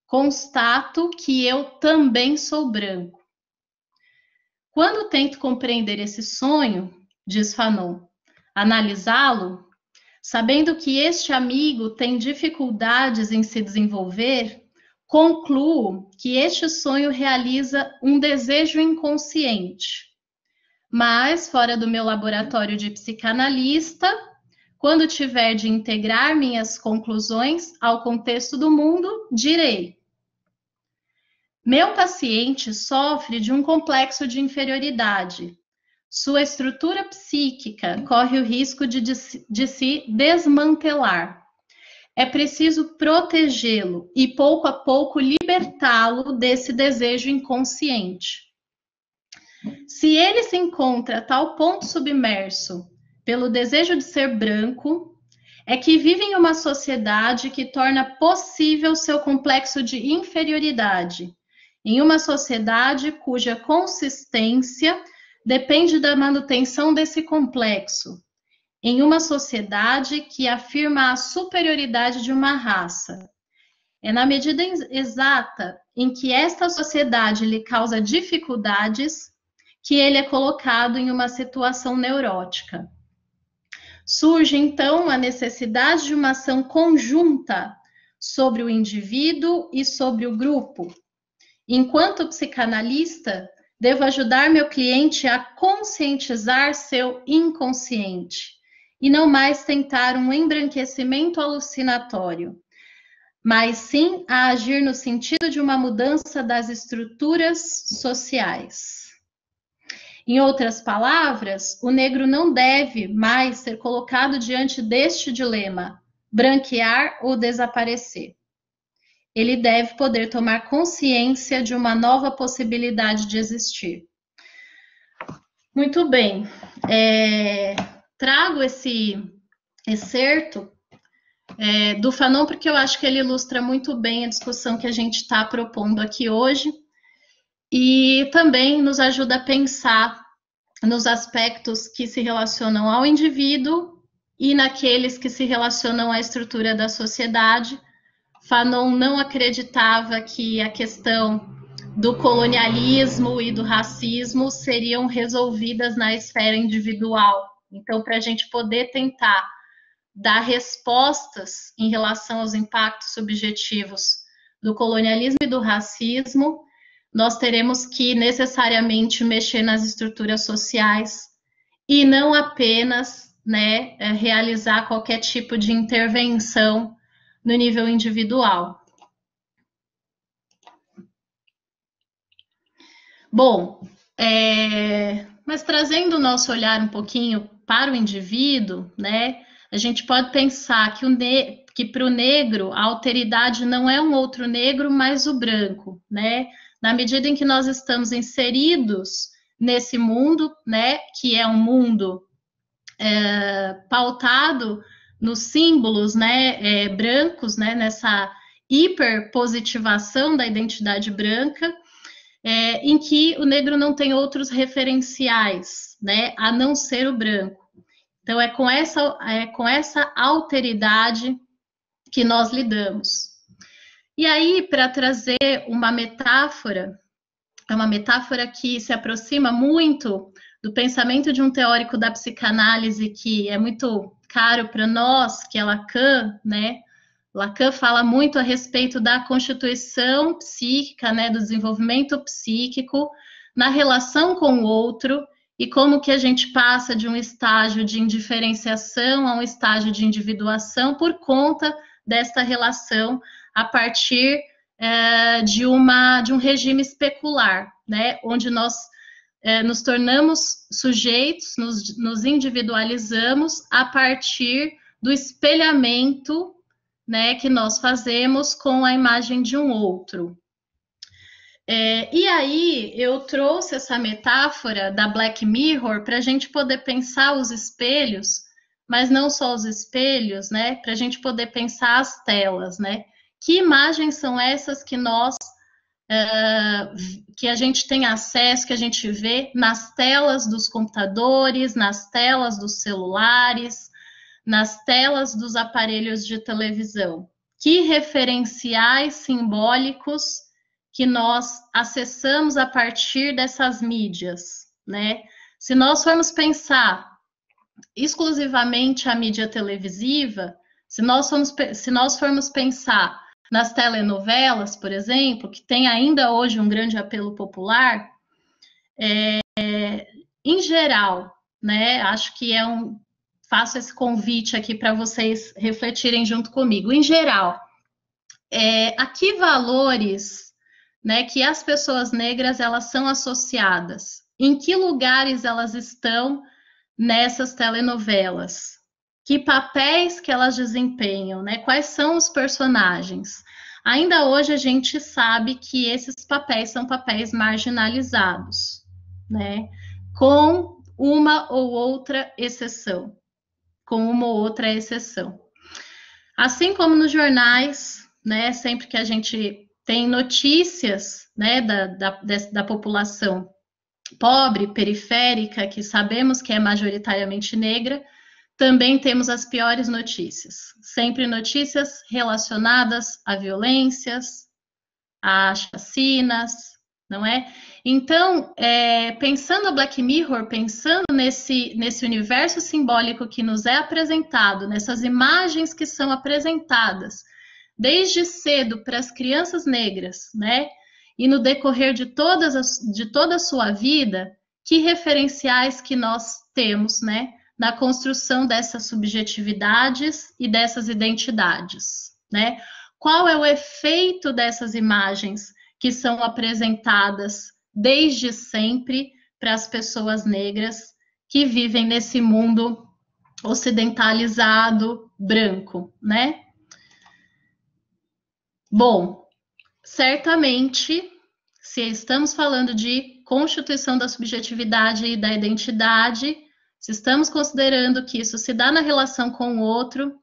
Constato que eu também sou branco. Quando tento compreender esse sonho, diz Fanon, analisá-lo, sabendo que este amigo tem dificuldades em se desenvolver, concluo que este sonho realiza um desejo inconsciente. Mas, fora do meu laboratório de psicanalista, quando tiver de integrar minhas conclusões ao contexto do mundo, direi: meu paciente sofre de um complexo de inferioridade. Sua estrutura psíquica corre o risco de se desmantelar. É preciso protegê-lo e, pouco a pouco, libertá-lo desse desejo inconsciente. Se ele se encontra a tal ponto submerso pelo desejo de ser branco, é que vive em uma sociedade que torna possível seu complexo de inferioridade, em uma sociedade cuja consistência depende da manutenção desse complexo, em uma sociedade que afirma a superioridade de uma raça. É na medida exata em que esta sociedade lhe causa dificuldades que ele é colocado em uma situação neurótica. Surge, então, a necessidade de uma ação conjunta sobre o indivíduo e sobre o grupo. Enquanto psicanalista, devo ajudar meu cliente a conscientizar seu inconsciente e não mais tentar um embranquecimento alucinatório, mas sim a agir no sentido de uma mudança das estruturas sociais. Em outras palavras, o negro não deve mais ser colocado diante deste dilema: branquear ou desaparecer. Ele deve poder tomar consciência de uma nova possibilidade de existir. Muito bem. Trago esse excerto do Fanon porque eu acho que ele ilustra muito bem a discussão que a gente está propondo aqui hoje e também nos ajuda a pensar nos aspectos que se relacionam ao indivíduo e naqueles que se relacionam à estrutura da sociedade. Fanon não acreditava que a questão do colonialismo e do racismo seriam resolvidas na esfera individual. Então, para a gente poder tentar dar respostas em relação aos impactos subjetivos do colonialismo e do racismo, nós teremos que necessariamente mexer nas estruturas sociais e não apenas, realizar qualquer tipo de intervenção no nível individual. Bom, mas trazendo o nosso olhar um pouquinho para o indivíduo, a gente pode pensar que para o negro a alteridade não é um outro negro, mas o branco, Na medida em que nós estamos inseridos nesse mundo, que é um mundo pautado nos símbolos, brancos, nessa hiperpositivação da identidade branca, em que o negro não tem outros referenciais, a não ser o branco. Então, é com essa alteridade que nós lidamos. E aí, para trazer uma metáfora, é uma metáfora que se aproxima muito do pensamento de um teórico da psicanálise que é muito caro para nós, que é Lacan, Lacan fala muito a respeito da constituição psíquica, do desenvolvimento psíquico na relação com o outro e como que a gente passa de um estágio de indiferenciação a um estágio de individuação por conta desta relação a partir de um regime especular, onde nós nos tornamos sujeitos, nos individualizamos a partir do espelhamento que nós fazemos com a imagem de um outro. E aí eu trouxe essa metáfora da Black Mirror para a gente poder pensar os espelhos, mas não só os espelhos, para a gente poder pensar as telas, Que imagens são essas que que a gente tem acesso, que a gente vê nas telas dos computadores, nas telas dos celulares, nas telas dos aparelhos de televisão? Que referenciais simbólicos que nós acessamos a partir dessas mídias, Se nós formos pensar exclusivamente a mídia televisiva, se nós formos pensar nas telenovelas, por exemplo, que tem ainda hoje um grande apelo popular, em geral, né? Acho que faço esse convite aqui para vocês refletirem junto comigo. Em geral, a que valores, né, que as pessoas negras elas são associadas? Em que lugares elas estão nessas telenovelas? Que papéis que elas desempenham, né? Quais são os personagens? Ainda hoje a gente sabe que esses papéis são papéis marginalizados, né? Com uma ou outra exceção. Assim como nos jornais, né? Sempre que a gente tem notícias, né, da população pobre, periférica, que sabemos que é majoritariamente negra, também temos as piores notícias. Sempre notícias relacionadas a violências, a chacinas, não é? Então, pensando a Black Mirror, pensando nesse universo simbólico que nos é apresentado, nessas imagens que são apresentadas desde cedo para as crianças negras, né? E no decorrer de toda a sua vida, que referenciais que nós temos, né? Na construção dessas subjetividades e dessas identidades, né? Qual é o efeito dessas imagens que são apresentadas desde sempre para as pessoas negras que vivem nesse mundo ocidentalizado, branco, né? Bom, certamente, se estamos falando de constituição da subjetividade e da identidade, se estamos considerando que isso se dá na relação com o outro,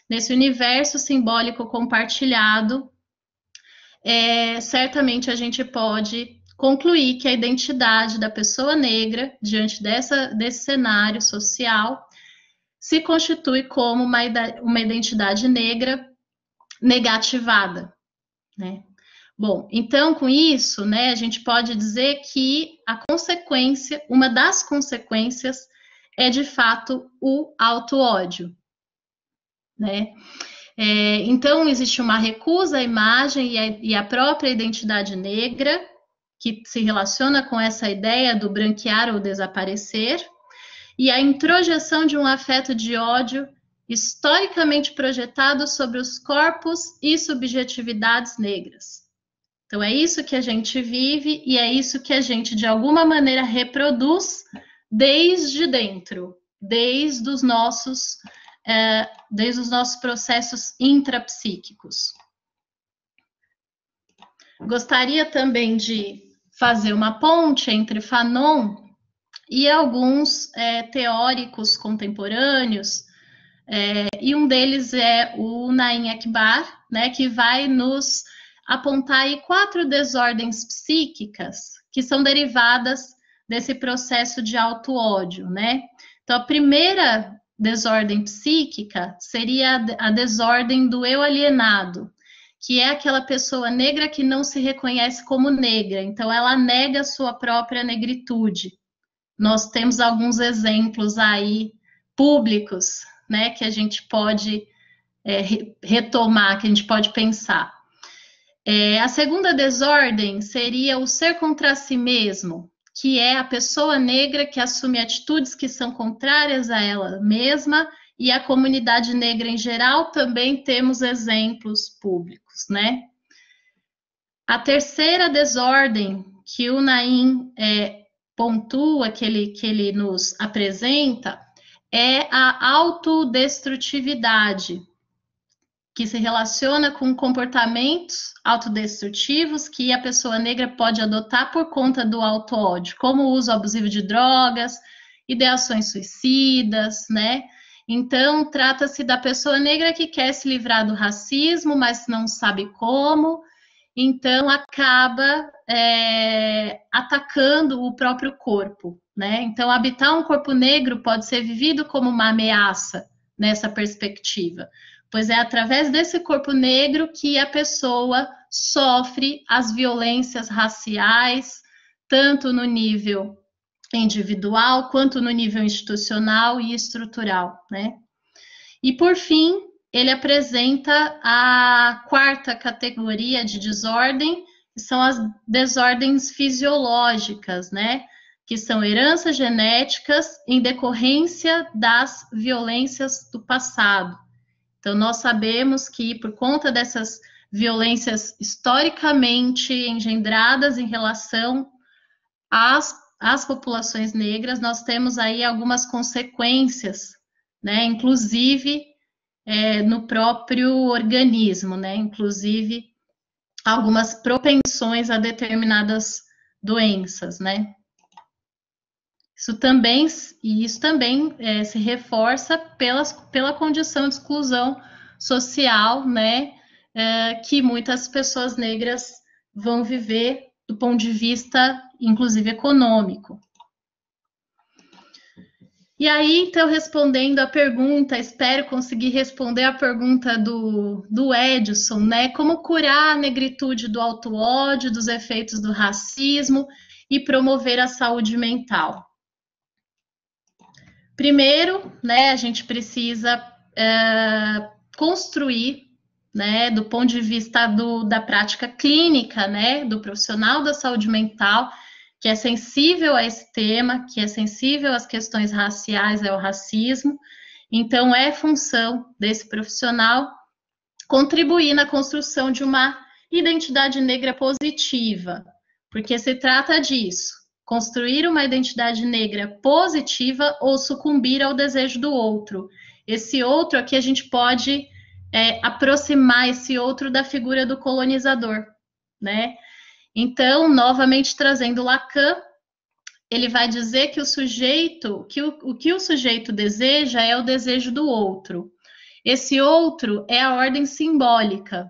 nesse universo simbólico compartilhado, certamente a gente pode concluir que a identidade da pessoa negra, diante desse cenário social, se constitui como uma identidade negra negativada, né? Bom, então, com isso, né, a gente pode dizer que uma das consequências é, de fato, o auto-ódio, né? Então, existe uma recusa à imagem e à própria identidade negra, que se relaciona com essa ideia do branquear ou desaparecer, e a introjeção de um afeto de ódio historicamente projetado sobre os corpos e subjetividades negras. Então, é isso que a gente vive e é isso que a gente, de alguma maneira, reproduz desde dentro, desde os nossos processos intrapsíquicos. Gostaria também de fazer uma ponte entre Fanon e alguns teóricos contemporâneos, e um deles é o Naim Akbar, né, que vai nos apontar aí 4 desordens psíquicas que são derivadas desse processo de auto-ódio, né? Então, a primeira desordem psíquica seria a desordem do eu alienado, que é aquela pessoa negra que não se reconhece como negra, então ela nega a sua própria negritude. Nós temos alguns exemplos aí públicos, né, que a gente pode retomar, que a gente pode pensar. A segunda desordem seria o ser contra si mesmo, que é a pessoa negra que assume atitudes que são contrárias a ela mesma, e a comunidade negra em geral também temos exemplos públicos, né? A terceira desordem que o Naim pontua, que ele nos apresenta, é a autodestrutividade, que se relaciona com comportamentos autodestrutivos que a pessoa negra pode adotar por conta do auto-ódio, como o uso abusivo de drogas, ideações suicidas, né? Então, trata-se da pessoa negra que quer se livrar do racismo, mas não sabe como, então acaba atacando o próprio corpo, né? Então, habitar um corpo negro pode ser vivido como uma ameaça nessa perspectiva, pois é através desse corpo negro que a pessoa sofre as violências raciais, tanto no nível individual, quanto no nível institucional e estrutural, né? E, por fim, ele apresenta a quarta categoria de desordem, que são as desordens fisiológicas, né? Que são heranças genéticas em decorrência das violências do passado. Então, nós sabemos que, por conta dessas violências historicamente engendradas em relação às populações negras, nós temos aí algumas consequências, né? Inclusive no próprio organismo, né? Inclusive algumas propensões a determinadas doenças, né? Isso também se reforça pela condição de exclusão social, né? Que muitas pessoas negras vão viver do ponto de vista, inclusive, econômico. E aí, então, respondendo a pergunta, espero conseguir responder a pergunta do Edson, né? Como curar a negritude do auto-ódio, dos efeitos do racismo e promover a saúde mental? Primeiro, né, a gente precisa construir, né, do ponto de vista da prática clínica, né, do profissional da saúde mental, que é sensível a esse tema, que é sensível às questões raciais, ao racismo. Então, é função desse profissional contribuir na construção de uma identidade negra positiva, porque se trata disso, construir uma identidade negra positiva ou sucumbir ao desejo do outro. Esse outro aqui a gente pode aproximar esse outro da figura do colonizador, né? Então, novamente trazendo Lacan, ele vai dizer que o sujeito, o que o sujeito deseja é o desejo do outro. Esse outro é a ordem simbólica.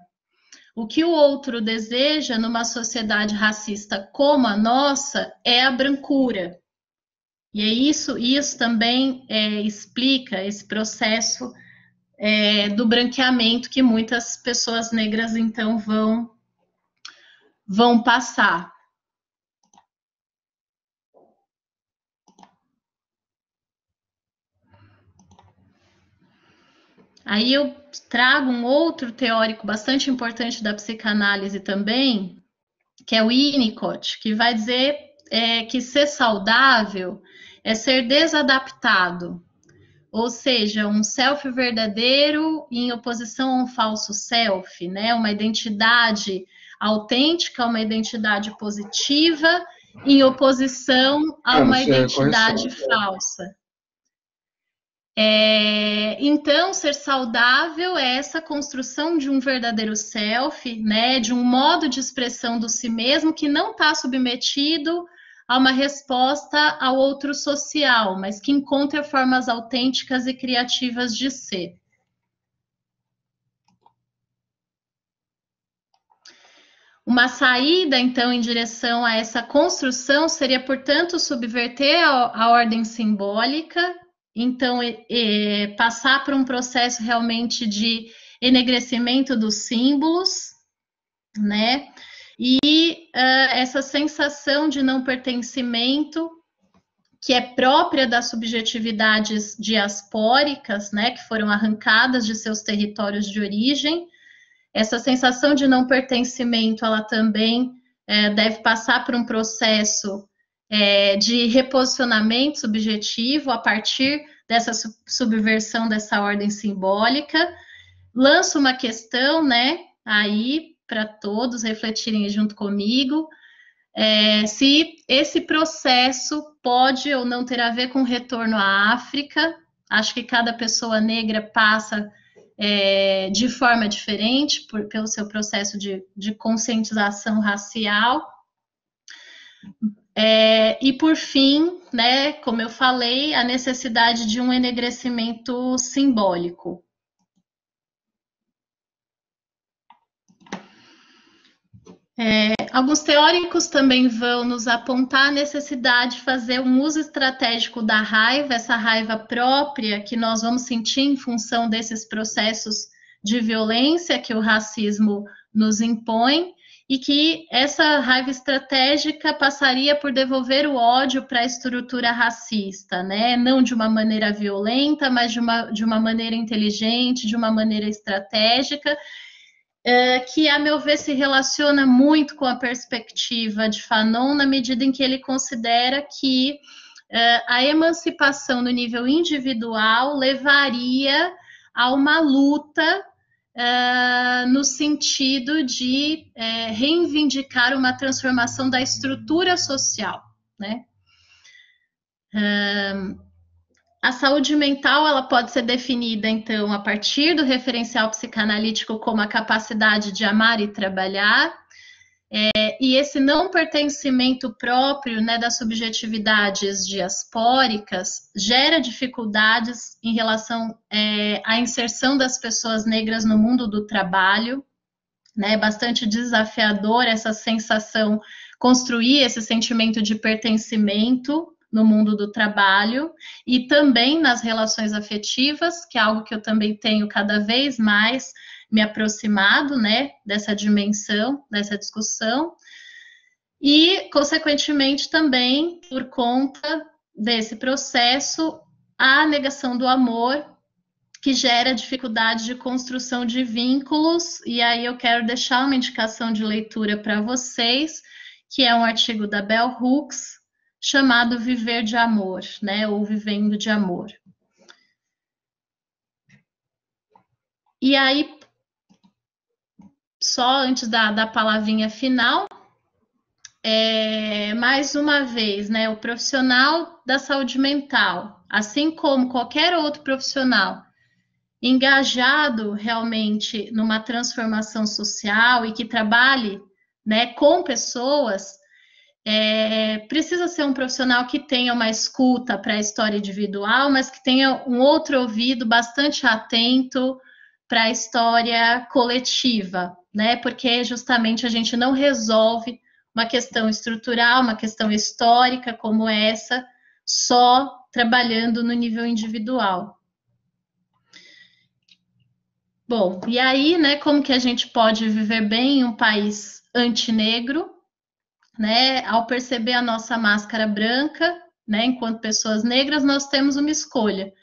O que o outro deseja numa sociedade racista como a nossa é a brancura. E é isso também explica esse processo do branqueamento que muitas pessoas negras, então, vão passar. Aí eu trago um outro teórico bastante importante da psicanálise também, que é o Winnicott, que vai dizer que ser saudável é ser desadaptado, ou seja, um self verdadeiro em oposição a um falso self, né? Uma identidade autêntica, uma identidade positiva, em oposição a uma identidade falsa. Então, ser saudável é essa construção de um verdadeiro self, né? De um modo de expressão do si mesmo que não está submetido a uma resposta ao outro social, mas que encontra formas autênticas e criativas de ser. Uma saída, então, em direção a essa construção seria, portanto, subverter a ordem simbólica, então, passar por um processo realmente de enegrecimento dos símbolos, né? E essa sensação de não pertencimento, que é própria das subjetividades diaspóricas, né? Que foram arrancadas de seus territórios de origem. Essa sensação de não pertencimento, ela também deve passar por um processo de reposicionamento subjetivo a partir dessa subversão dessa ordem simbólica. Lanço uma questão, né, aí para todos refletirem junto comigo, se esse processo pode ou não ter a ver com retorno à África. Acho que cada pessoa negra passa de forma diferente pelo seu processo de conscientização racial. E por fim, né, como eu falei, a necessidade de um enegrecimento simbólico. Alguns teóricos também vão nos apontar a necessidade de fazer um uso estratégico da raiva, essa raiva própria que nós vamos sentir em função desses processos de violência que o racismo nos impõe, e que essa raiva estratégica passaria por devolver o ódio para a estrutura racista, né? Não de uma maneira violenta, mas de uma maneira inteligente, de uma maneira estratégica, que, a meu ver, se relaciona muito com a perspectiva de Fanon, na medida em que ele considera que a emancipação no nível individual levaria a uma luta no sentido de reivindicar uma transformação da estrutura social, né? A saúde mental, ela pode ser definida, então, a partir do referencial psicanalítico como a capacidade de amar e trabalhar, e esse não pertencimento próprio, né, das subjetividades diaspóricas gera dificuldades em relação à inserção das pessoas negras no mundo do trabalho, né, bastante desafiador essa sensação, construir esse sentimento de pertencimento no mundo do trabalho e também nas relações afetivas, que é algo que eu também tenho cada vez mais me aproximado, né, dessa dimensão, dessa discussão, e, consequentemente, também, por conta desse processo, a negação do amor, que gera dificuldade de construção de vínculos, e aí eu quero deixar uma indicação de leitura para vocês, que é um artigo da Bell Hooks, chamado Viver de Amor, né, ou Vivendo de Amor. E aí, só antes da palavrinha final, mais uma vez, né, o profissional da saúde mental, assim como qualquer outro profissional engajado realmente numa transformação social e que trabalhe, né, com pessoas, precisa ser um profissional que tenha uma escuta para a história individual, mas que tenha um outro ouvido bastante atento para a história coletiva, né? Porque justamente a gente não resolve uma questão estrutural, uma questão histórica como essa, só trabalhando no nível individual. Bom, e aí, né, como que a gente pode viver bem em um país antinegro, né? Ao perceber a nossa máscara branca, né, enquanto pessoas negras, nós temos uma escolha: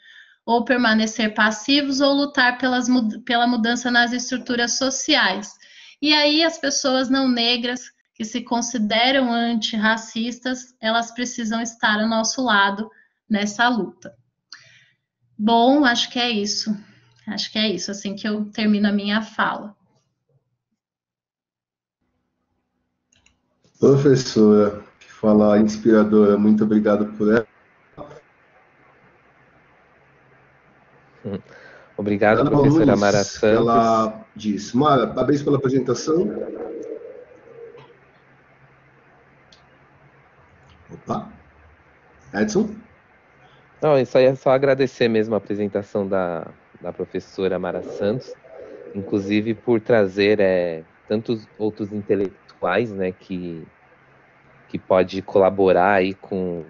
ou permanecer passivos ou lutar pela mudança nas estruturas sociais. E aí as pessoas não negras que se consideram antirracistas, elas precisam estar ao nosso lado nessa luta. Bom, acho que é isso. Acho que é isso, assim que eu termino a minha fala. Professora, que fala inspiradora, muito obrigado por ela. Obrigado, Ana professora Nunes, Mara Santos. Ela diz: Mara, parabéns pela apresentação. Opa, Edson? Não, isso aí é só agradecer mesmo a apresentação da professora Mara Santos, inclusive por trazer tantos outros intelectuais, né, que pode colaborar aí com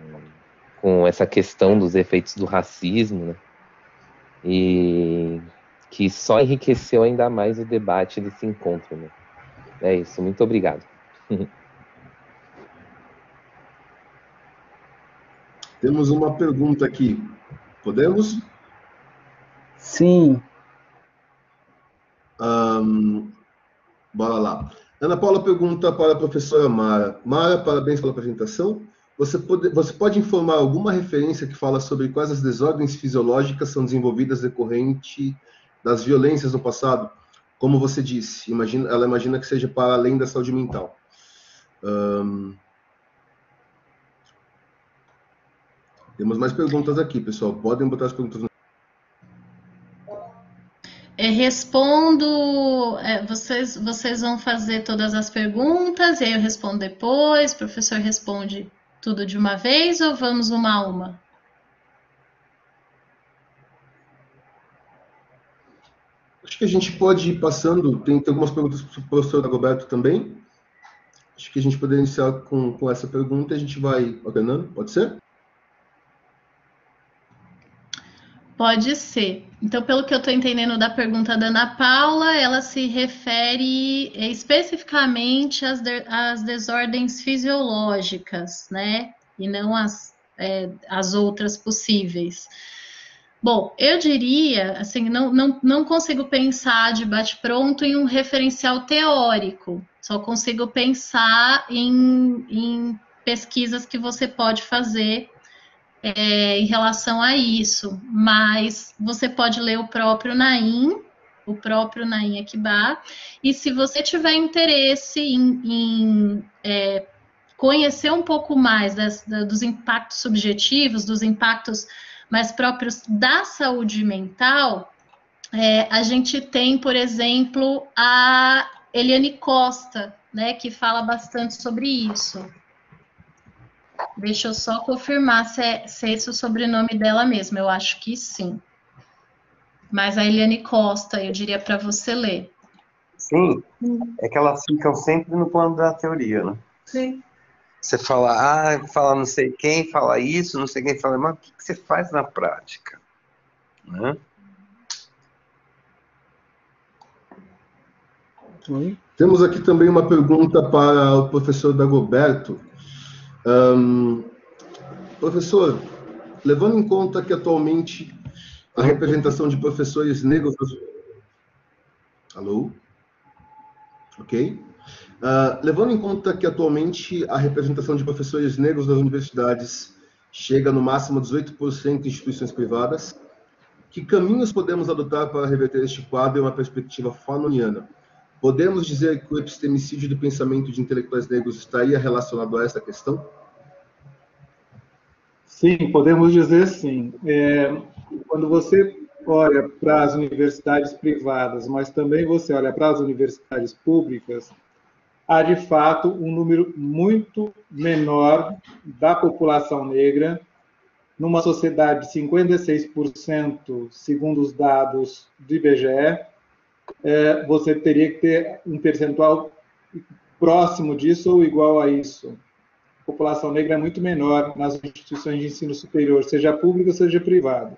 essa questão dos efeitos do racismo, né, e que só enriqueceu ainda mais o debate desse encontro, né. É isso, muito obrigado. Temos uma pergunta aqui. Podemos? Sim. Bora lá. Ana Paula pergunta para a professora Mara. Mara, parabéns pela apresentação. Você pode informar alguma referência que fala sobre quais as desordens fisiológicas são desenvolvidas decorrente das violências no passado? Como você disse, ela imagina que seja para além da saúde mental. Temos mais perguntas aqui, pessoal. Podem botar as perguntas no... Respondo, vocês vão fazer todas as perguntas e aí eu respondo depois, o professor responde tudo de uma vez ou vamos uma a uma? Acho que a gente pode ir passando, tem algumas perguntas para o professor Dagoberto também. Acho que a gente poderia iniciar com essa pergunta e a gente vai ordenando, pode ser? Pode ser. Então, pelo que eu estou entendendo da pergunta da Ana Paula, ela se refere especificamente às desordens fisiológicas, né? E não às outras possíveis. Bom, eu diria, assim, não consigo pensar de bate-pronto em um referencial teórico, só consigo pensar em pesquisas que você pode fazer em relação a isso, mas você pode ler o próprio Naim Akbar, e se você tiver interesse em conhecer um pouco mais dos impactos subjetivos, dos impactos mais próprios da saúde mental, a gente tem, por exemplo, a Eliane Costa, né, que fala bastante sobre isso. Deixa eu só confirmar se é esse o sobrenome dela mesmo. Eu acho que sim. Mas a Eliane Costa, eu diria para você ler. Sim, é que elas ficam sempre no plano da teoria, né? Sim. Você fala, fala não sei quem, fala isso, não sei quem fala, mas o que você faz na prática? Né? Temos aqui também uma pergunta para o professor Dagoberto. Professor, levando em conta que atualmente a representação de professores negros... Alô? Ok. Levando em conta que atualmente a representação de professores negros nas universidades chega no máximo a 18% em instituições privadas, que caminhos podemos adotar para reverter este quadro em uma perspectiva fanoniana? Podemos dizer que o epistemicídio do pensamento de intelectuais negros estaria relacionado a essa questão? Sim, podemos dizer sim. Quando você olha para as universidades privadas, mas também você olha para as universidades públicas, há de fato um número muito menor da população negra, numa sociedade de 56%, segundo os dados do IBGE, você teria que ter um percentual próximo disso ou igual a isso. A população negra é muito menor nas instituições de ensino superior, seja pública, seja privada.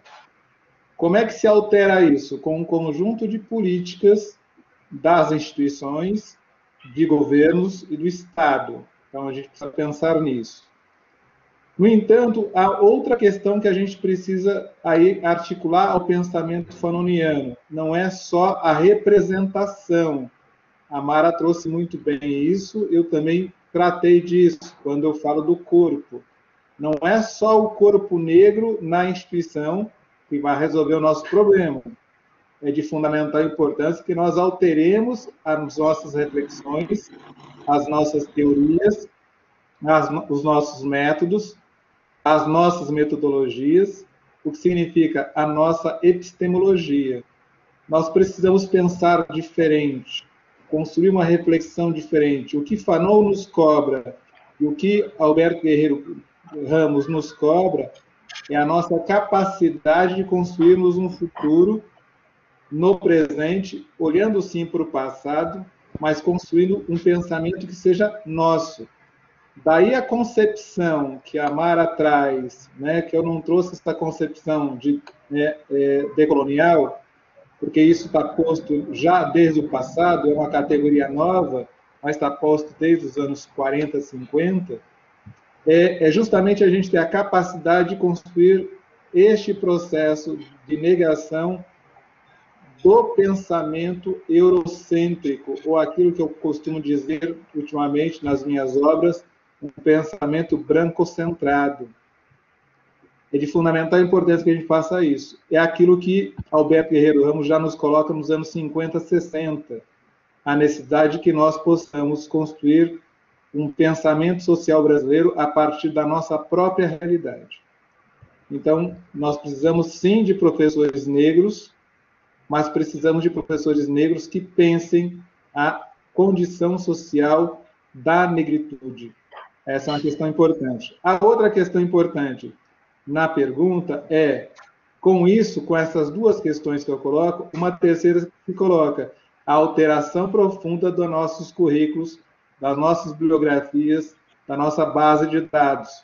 Como é que se altera isso? Com um conjunto de políticas das instituições, de governos e do Estado. Então, a gente precisa pensar nisso. No entanto, há outra questão que a gente precisa aí articular ao pensamento fanoniano. Não é só a representação. A Mara trouxe muito bem isso, eu também tratei disso quando eu falo do corpo. Não é só o corpo negro na instituição que vai resolver o nosso problema. É de fundamental importância que nós alteremos as nossas reflexões, as nossas teorias, os nossos métodos, as nossas metodologias, o que significa a nossa epistemologia. Nós precisamos pensar diferente, construir uma reflexão diferente. O que Fanon nos cobra e o que Alberto Guerreiro Ramos nos cobra é a nossa capacidade de construirmos um futuro no presente, olhando sim para o passado, mas construindo um pensamento que seja nosso. Daí a concepção que a Mara traz, né, que eu não trouxe essa concepção de decolonial, porque isso está posto já desde o passado, é uma categoria nova, mas está posto desde os anos 40, 50, é justamente a gente ter a capacidade de construir este processo de negação do pensamento eurocêntrico, ou aquilo que eu costumo dizer ultimamente nas minhas obras, um pensamento brancocentrado. É de fundamental importância que a gente faça isso. É aquilo que Alberto Guerreiro Ramos já nos coloca nos anos 50, 60, a necessidade de que nós possamos construir um pensamento social brasileiro a partir da nossa própria realidade. Então, nós precisamos sim de professores negros, mas precisamos de professores negros que pensem a condição social da negritude. Essa é uma questão importante. A outra questão importante na pergunta é, com isso, com essas duas questões que eu coloco, uma terceira que coloca a alteração profunda dos nossos currículos, das nossas bibliografias, da nossa base de dados.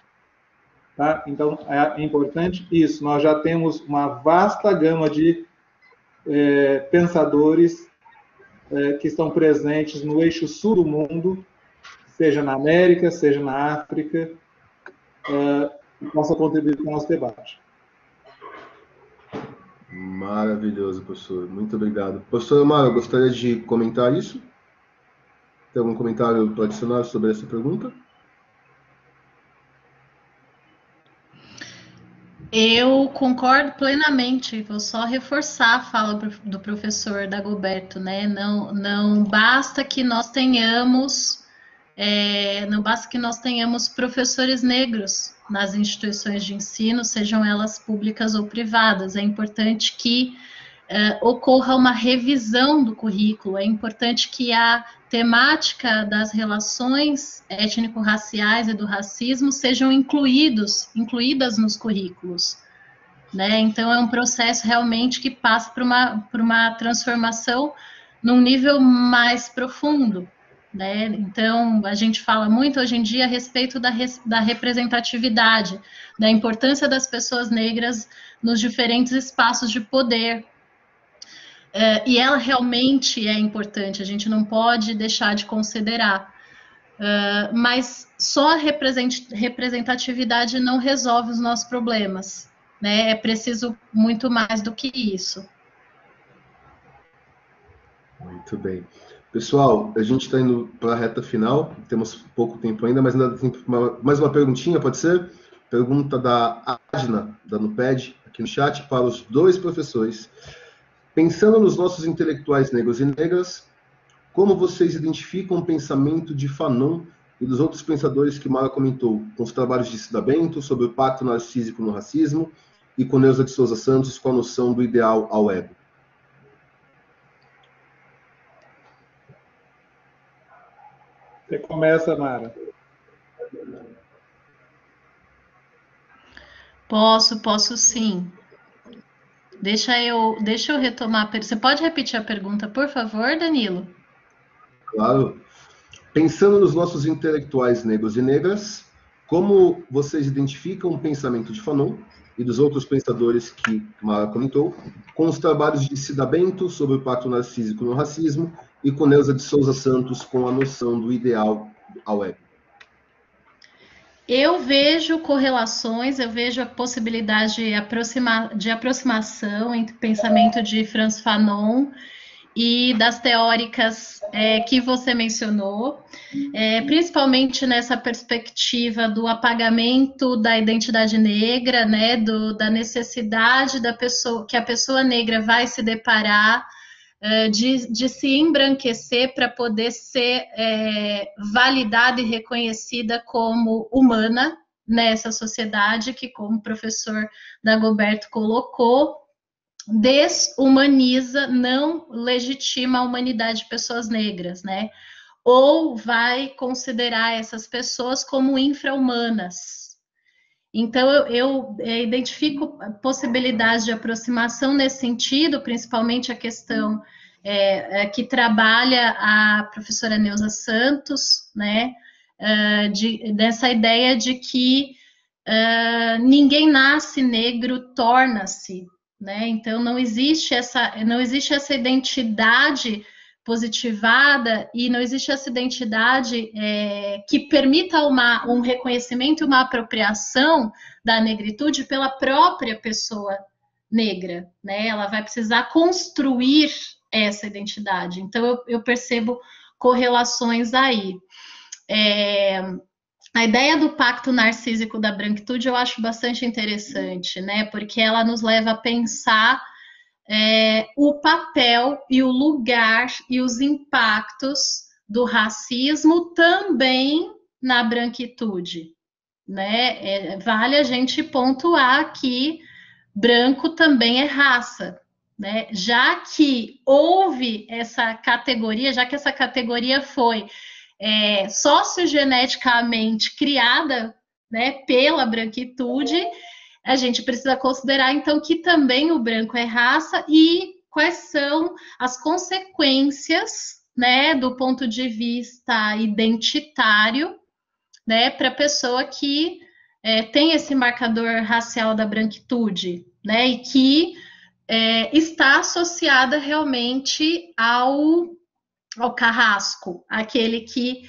Tá? Então, é importante isso. Nós já temos uma vasta gama de pensadores que estão presentes no eixo sul do mundo, seja na América, seja na África, que possa contribuir com o nosso debate. Maravilhoso, professor. Muito obrigado. Professor Amaro, gostaria de comentar isso? Tem algum comentário para adicionar sobre essa pergunta? Eu concordo plenamente, vou só reforçar a fala do professor Dagoberto, né? Não basta que nós tenhamos, professores negros nas instituições de ensino, sejam elas públicas ou privadas. É importante que ocorra uma revisão do currículo, é importante que a temática das relações étnico-raciais e do racismo sejam incluídas nos currículos, né? Então, é um processo realmente que passa por uma transformação num nível mais profundo, né? Então, a gente fala muito hoje em dia a respeito da representatividade, da importância das pessoas negras nos diferentes espaços de poder. E ela realmente é importante, a gente não pode deixar de considerar. Mas só a representatividade não resolve os nossos problemas, né? É preciso muito mais do que isso. Muito bem. Pessoal, a gente está indo para a reta final, temos pouco tempo ainda, mas ainda tem mais uma perguntinha, pode ser? Pergunta da Adna, da NUPED, aqui no chat, para os dois professores. Pensando nos nossos intelectuais negros e negras, como vocês identificam o pensamento de Fanon e dos outros pensadores que Mara comentou, com os trabalhos de Cida Bento sobre o pacto narcísico no racismo e com Neuza de Souza Santos com a noção do ideal ao ego? Você começa, Mara. Posso sim. Deixa eu retomar. Você pode repetir a pergunta, por favor, Danilo? Claro. Pensando nos nossos intelectuais negros e negras, como vocês identificam o pensamento de Fanon e dos outros pensadores que Mara comentou, com os trabalhos de Cida Bento sobre o pacto narcísico no racismo e com Neuza de Souza Santos com a noção do ideal ao ego? Eu vejo correlações, eu vejo a possibilidade de aproximação entre o pensamento de Frantz Fanon e das teóricas que você mencionou, principalmente nessa perspectiva do apagamento da identidade negra, né, da necessidade que a pessoa negra vai se deparar de se embranquecer para poder ser validada e reconhecida como humana nessa sociedade que, como o professor Dagoberto colocou, desumaniza, não legitima a humanidade de pessoas negras, né? Ou vai considerar essas pessoas como infra-humanas. Então, eu identifico possibilidades de aproximação nesse sentido, principalmente a questão que trabalha a professora Neuza Santos, né, dessa ideia de que ninguém nasce negro, torna-se, né? Então, não existe essa identidade positivada e não existe essa identidade que permita um reconhecimento e uma apropriação da negritude pela própria pessoa negra, né? Ela vai precisar construir essa identidade. Então, eu percebo correlações aí. A ideia do pacto narcísico da branquitude eu acho bastante interessante, né? Porque ela nos leva a pensar o papel e o lugar e os impactos do racismo também na branquitude, né? Vale a gente pontuar que branco também é raça, né? Já que houve essa categoria, já que essa categoria foi sociogeneticamente criada, né, pela branquitude, a gente precisa considerar, então, que também o branco é raça e quais são as consequências, né, do ponto de vista identitário, né, para a pessoa que tem esse marcador racial da branquitude, né? E que está associada realmente ao carrasco, aquele que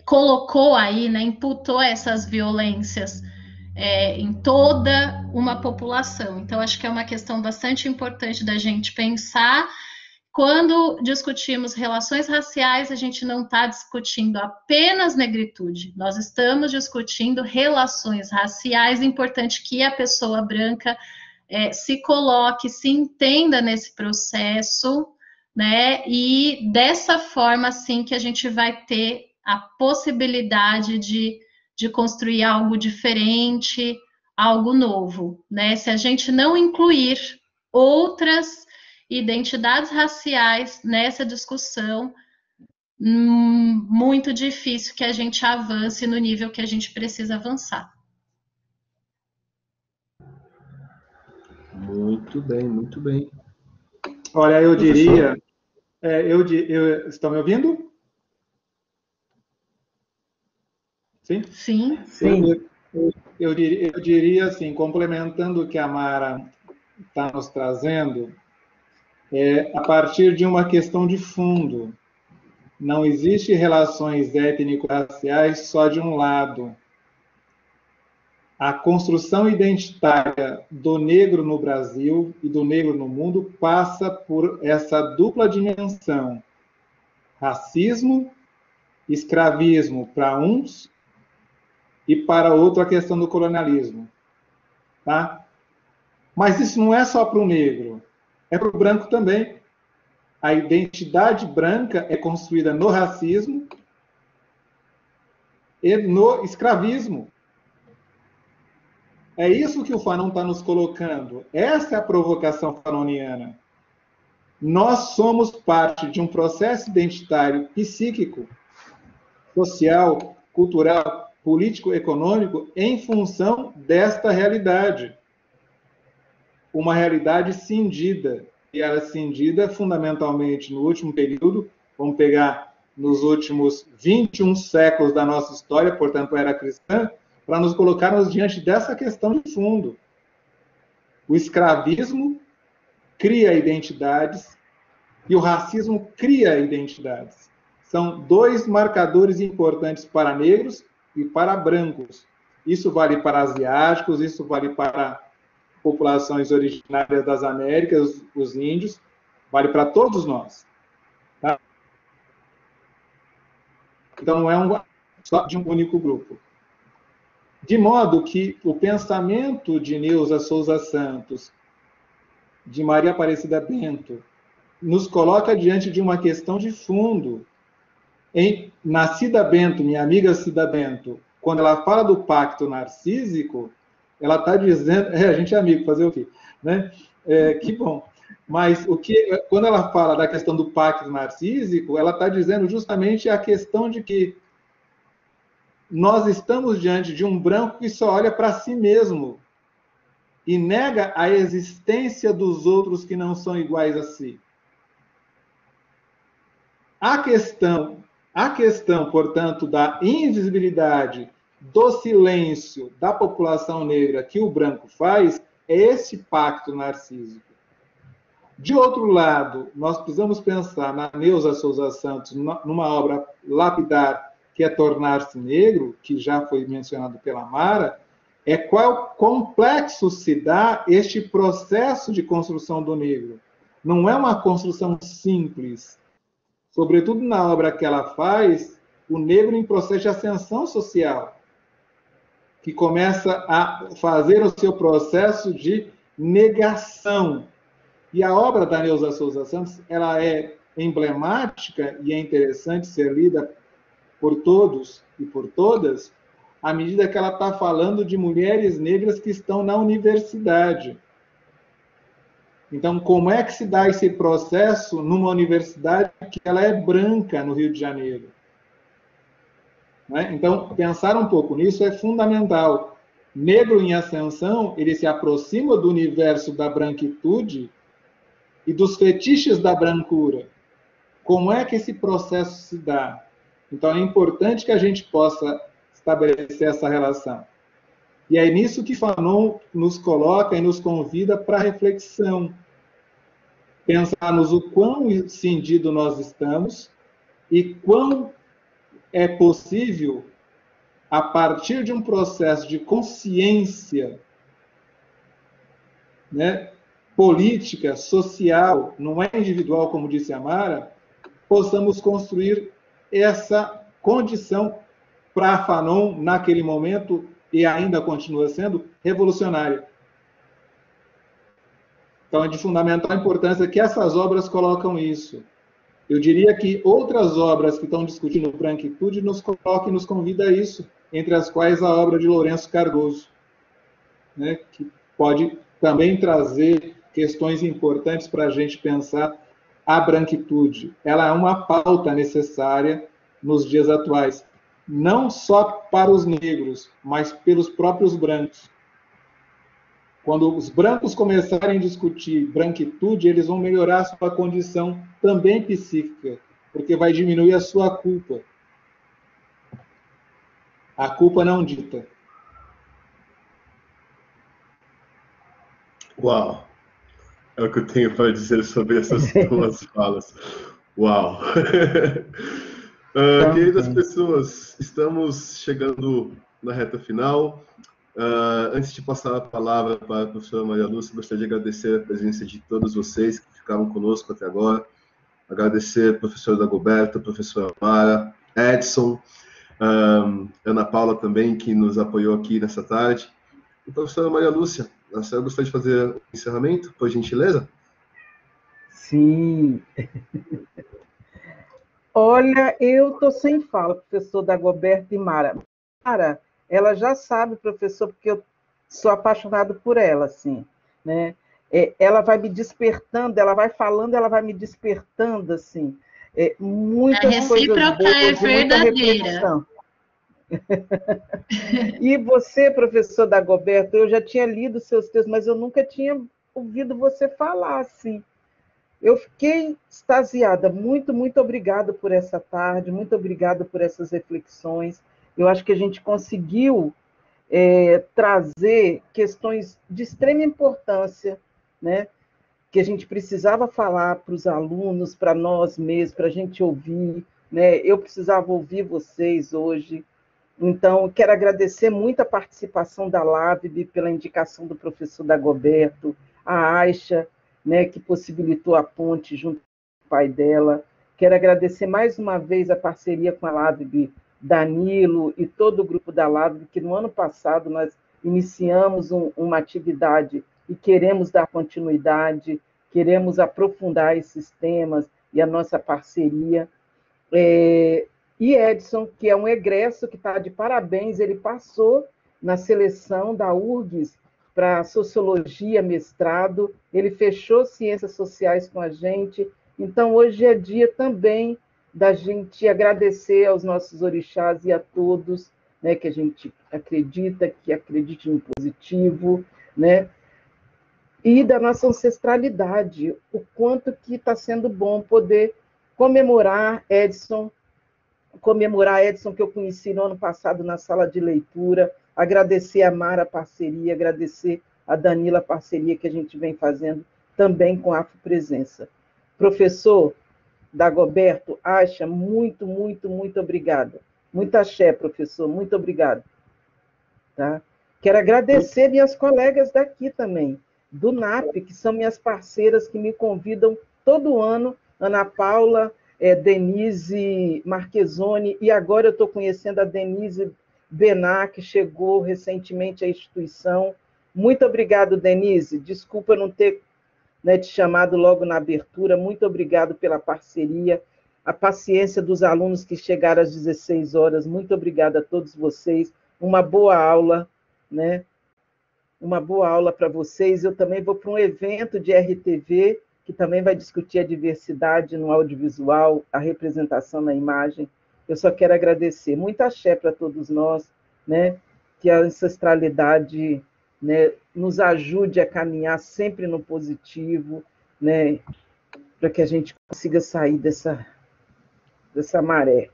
colocou aí, né, imputou essas violências em toda uma população. Então, acho que é uma questão bastante importante da gente pensar. Quando discutimos relações raciais, a gente não está discutindo apenas negritude, nós estamos discutindo relações raciais. É importante que a pessoa branca se coloque, se entenda nesse processo, né? E dessa forma, sim, que a gente vai ter a possibilidade de construir algo diferente, algo novo, né? Se a gente não incluir outras identidades raciais nessa discussão, muito difícil que a gente avance no nível que a gente precisa avançar. Muito bem, muito bem. Olha, eu diria... estão me ouvindo? Sim? Sim. Sim. Eu diria assim, complementando o que a Mara está nos trazendo, a partir de uma questão de fundo. Não existe relações étnico-raciais só de um lado. A construção identitária do negro no Brasil e do negro no mundo passa por essa dupla dimensão: racismo, escravismo para uns e para outro a questão do colonialismo. Tá? Mas isso não é só para o negro, é para o branco também. A identidade branca é construída no racismo e no escravismo. É isso que o Fanon está nos colocando. Essa é a provocação fanoniana. Nós somos parte de um processo identitário psíquico, social, cultural, político, econômico, em função desta realidade. Uma realidade cindida. E ela é cindida fundamentalmente no último período, vamos pegar nos últimos 21 séculos da nossa história, portanto, era cristã, para nos colocarmos diante dessa questão de fundo. O escravismo cria identidades e o racismo cria identidades. São dois marcadores importantes para negros e para brancos. Isso vale para asiáticos, isso vale para populações originárias das Américas, os índios, vale para todos nós. Tá? Então, não é só de um único grupo. De modo que o pensamento de Neuza Souza Santos, de Maria Aparecida Bento, nos coloca diante de uma questão de fundo. Na Cida Bento, minha amiga Cida Bento, quando ela fala do pacto narcísico, ela está dizendo... a gente é amigo, fazer o quê? Né? Que bom. Mas quando ela fala da questão do pacto narcísico, ela está dizendo justamente a questão de que nós estamos diante de um branco que só olha para si mesmo e nega a existência dos outros que não são iguais a si. A questão, portanto, da invisibilidade, do silêncio da população negra que o branco faz, é esse pacto narcísico. De outro lado, nós precisamos pensar na Neuza Souza Santos, numa obra lapidar, que é Tornar-se Negro, que já foi mencionado pela Mara, qual complexo se dá este processo de construção do negro. Não é uma construção simples. Sobretudo na obra que ela faz, o negro em processo de ascensão social, que começa a fazer o seu processo de negação. E a obra da Neuza Souza Santos, ela é emblemática e é interessante ser lida por todos e por todas, à medida que ela está falando de mulheres negras que estão na universidade. Então, como é que se dá esse processo numa universidade que ela é branca no Rio de Janeiro? Né? Então, pensar um pouco nisso é fundamental. Negro em ascensão, ele se aproxima do universo da branquitude e dos fetiches da brancura. Como é que esse processo se dá? Então, é importante que a gente possa estabelecer essa relação. E é nisso que Fanon nos coloca e nos convida para reflexão. Pensarmos o quão cindido nós estamos e quão é possível, a partir de um processo de consciência, né, política, social, não é individual, como disse a Mara, possamos construir essa condição para Fanon, naquele momento, e ainda continua sendo, revolucionária. Então, é de fundamental importância que essas obras colocam isso. Eu diria que outras obras que estão discutindo branquitude nos colocam e nos convida a isso, entre as quais a obra de Lourenço Cardoso, né, que pode também trazer questões importantes para a gente pensar a branquitude. Ela é uma pauta necessária nos dias atuais, não só para os negros, mas pelos próprios brancos. Quando os brancos começarem a discutir branquitude, eles vão melhorar a sua condição também psíquica, porque vai diminuir a sua culpa. A culpa não dita. Uau! É o que eu tenho para dizer sobre essas duas falas. Uau! Queridas pessoas, estamos chegando na reta final. Antes de passar a palavra para a professora Maria Lúcia, gostaria de agradecer a presença de todos vocês que ficaram conosco até agora. Agradecer a professora Dagoberta, a professora Mara, Edson, Ana Paula também, que nos apoiou aqui nessa tarde. E a professora Maria Lúcia, a senhora gostaria de fazer o encerramento, por gentileza? Sim. Olha, eu estou sem fala, professor Dagoberto e Mara. Mara, ela já sabe, professor, porque eu sou apaixonado por ela, assim, né? Ela vai me despertando, ela vai falando, ela vai me despertando, assim, muitas coisas boas, é verdadeira. Muita reflexão. E você, professor Dagoberto, eu já tinha lido seus textos, mas eu nunca tinha ouvido você falar, assim. Eu fiquei extasiada. Muito, muito obrigada por essa tarde, muito obrigada por essas reflexões. Eu acho que a gente conseguiu trazer questões de extrema importância, né? Que a gente precisava falar para os alunos, para nós mesmos, para a gente ouvir, né? Eu precisava ouvir vocês hoje. Então, quero agradecer muito a participação da LAVB pela indicação do professor Dagoberto, a Aisha, né, que possibilitou a ponte junto com o pai dela. Quero agradecer mais uma vez a parceria com a LAVB, Danilo e todo o grupo da LAVB, que no ano passado nós iniciamos uma atividade e queremos dar continuidade, queremos aprofundar esses temas e a nossa parceria. E Edson, que é um egresso que está de parabéns, ele passou na seleção da URGS para Sociologia, mestrado, ele fechou Ciências Sociais com a gente, então hoje é dia também da gente agradecer aos nossos orixás e a todos, né, que a gente acredita, que acredite no positivo, né, e da nossa ancestralidade, o quanto que está sendo bom poder comemorar Edson, que eu conheci no ano passado na sala de leitura, agradecer a Mara a parceria, agradecer a Danila a parceria que a gente vem fazendo também com a Afropresença. Professor Dagoberto, Aisha, muito, muito, muito obrigada. Muito axé, professor, muito obrigado. Tá? Quero agradecer minhas colegas daqui também, do NAP, que são minhas parceiras que me convidam todo ano, Ana Paula, Denise Marchesoni, e agora eu estou conhecendo a Denise Benar, que chegou recentemente à instituição. Muito obrigado, Denise. Desculpa não ter, né, te chamado logo na abertura. Muito obrigado pela parceria, a paciência dos alunos que chegaram às 16 horas. Muito obrigada a todos vocês. Uma boa aula, né? Uma boa aula para vocês. Eu também vou para um evento de RTV, que também vai discutir a diversidade no audiovisual, a representação na imagem. Eu só quero agradecer. Muito axé para todos nós, né? Que a ancestralidade, né, nos ajude a caminhar sempre no positivo, né? Para que a gente consiga sair dessa maré.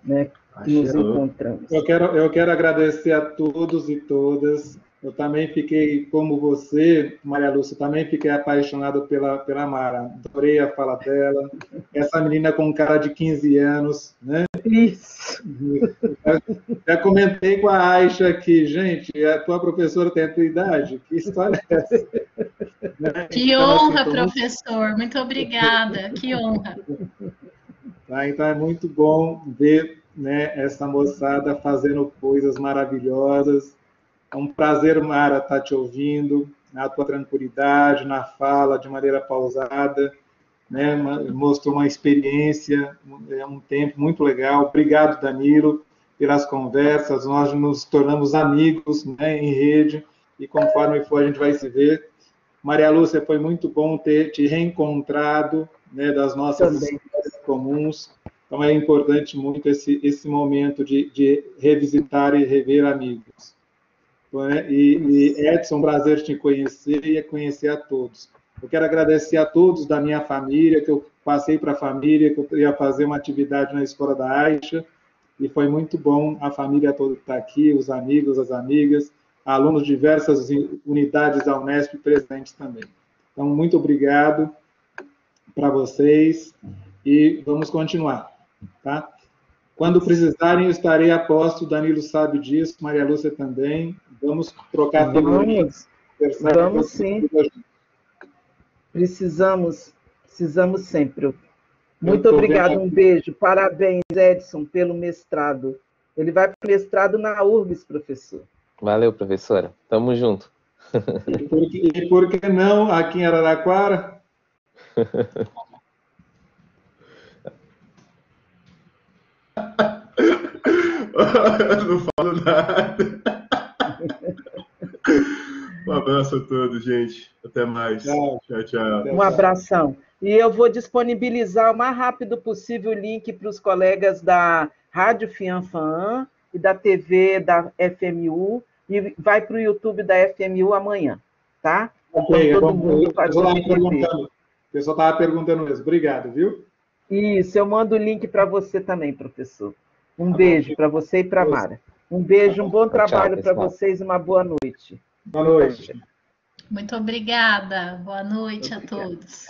né, que nos encontramos. Eu quero agradecer a todos e todas. Eu também fiquei, como você, Maria Lúcia, também fiquei apaixonado pela Mara. Adorei a fala dela. Essa menina com cara de 15 anos, né? Isso. Já comentei com a Aisha que, gente, a tua professora tem a tua idade? Que história é essa? Né? Que então, honra, assim, professor. Muito obrigada. Que honra. Tá, então é muito bom ver, né, essa moçada fazendo coisas maravilhosas. É um prazer, Mara, estar te ouvindo, na tua tranquilidade, na fala, de maneira pausada, né? Mostrou uma experiência, um tempo muito legal. Obrigado, Danilo, pelas conversas. Nós nos tornamos amigos, né, em rede, e conforme for, a gente vai se ver. Maria Lúcia, foi muito bom ter te reencontrado, né, das nossas histórias comuns. Então, é importante muito esse momento de revisitar e rever amigos. E Edson, um prazer te conhecer e conhecer a todos. Eu quero agradecer a todos da minha família, que eu passei para a família, que eu ia fazer uma atividade na escola da Aisha, e foi muito bom a família toda estar aqui, os amigos, as amigas, alunos de diversas unidades da Unesp presentes também. Então, muito obrigado para vocês e vamos continuar, tá? Quando precisarem, eu estarei a posto, o Danilo sabe disso, Maria Lúcia também. Vamos trocar figurinhas. Vamos sim. Precisamos sempre. Muito obrigado, um beijo. Parabéns, Edson, pelo mestrado. Ele vai para o mestrado na URGS, professor. Valeu, professora. Tamo junto. E por que não aqui em Araraquara? Não falo nada. Um abraço a todos, gente. Até mais. Tchau, tchau. Um abração. E eu vou disponibilizar o mais rápido possível o link para os colegas da Rádio Fianfan e da TV da FMU, e vai para o YouTube da FMU amanhã, tá? Ok, então, todo mundo o pessoal estava perguntando mesmo. Obrigado, viu? Isso, eu mando o link para você também, professor. Um beijo para você e para a Mara. Um beijo, um bom trabalho para vocês, uma boa noite. Boa noite. Muito obrigada. Boa noite a todos.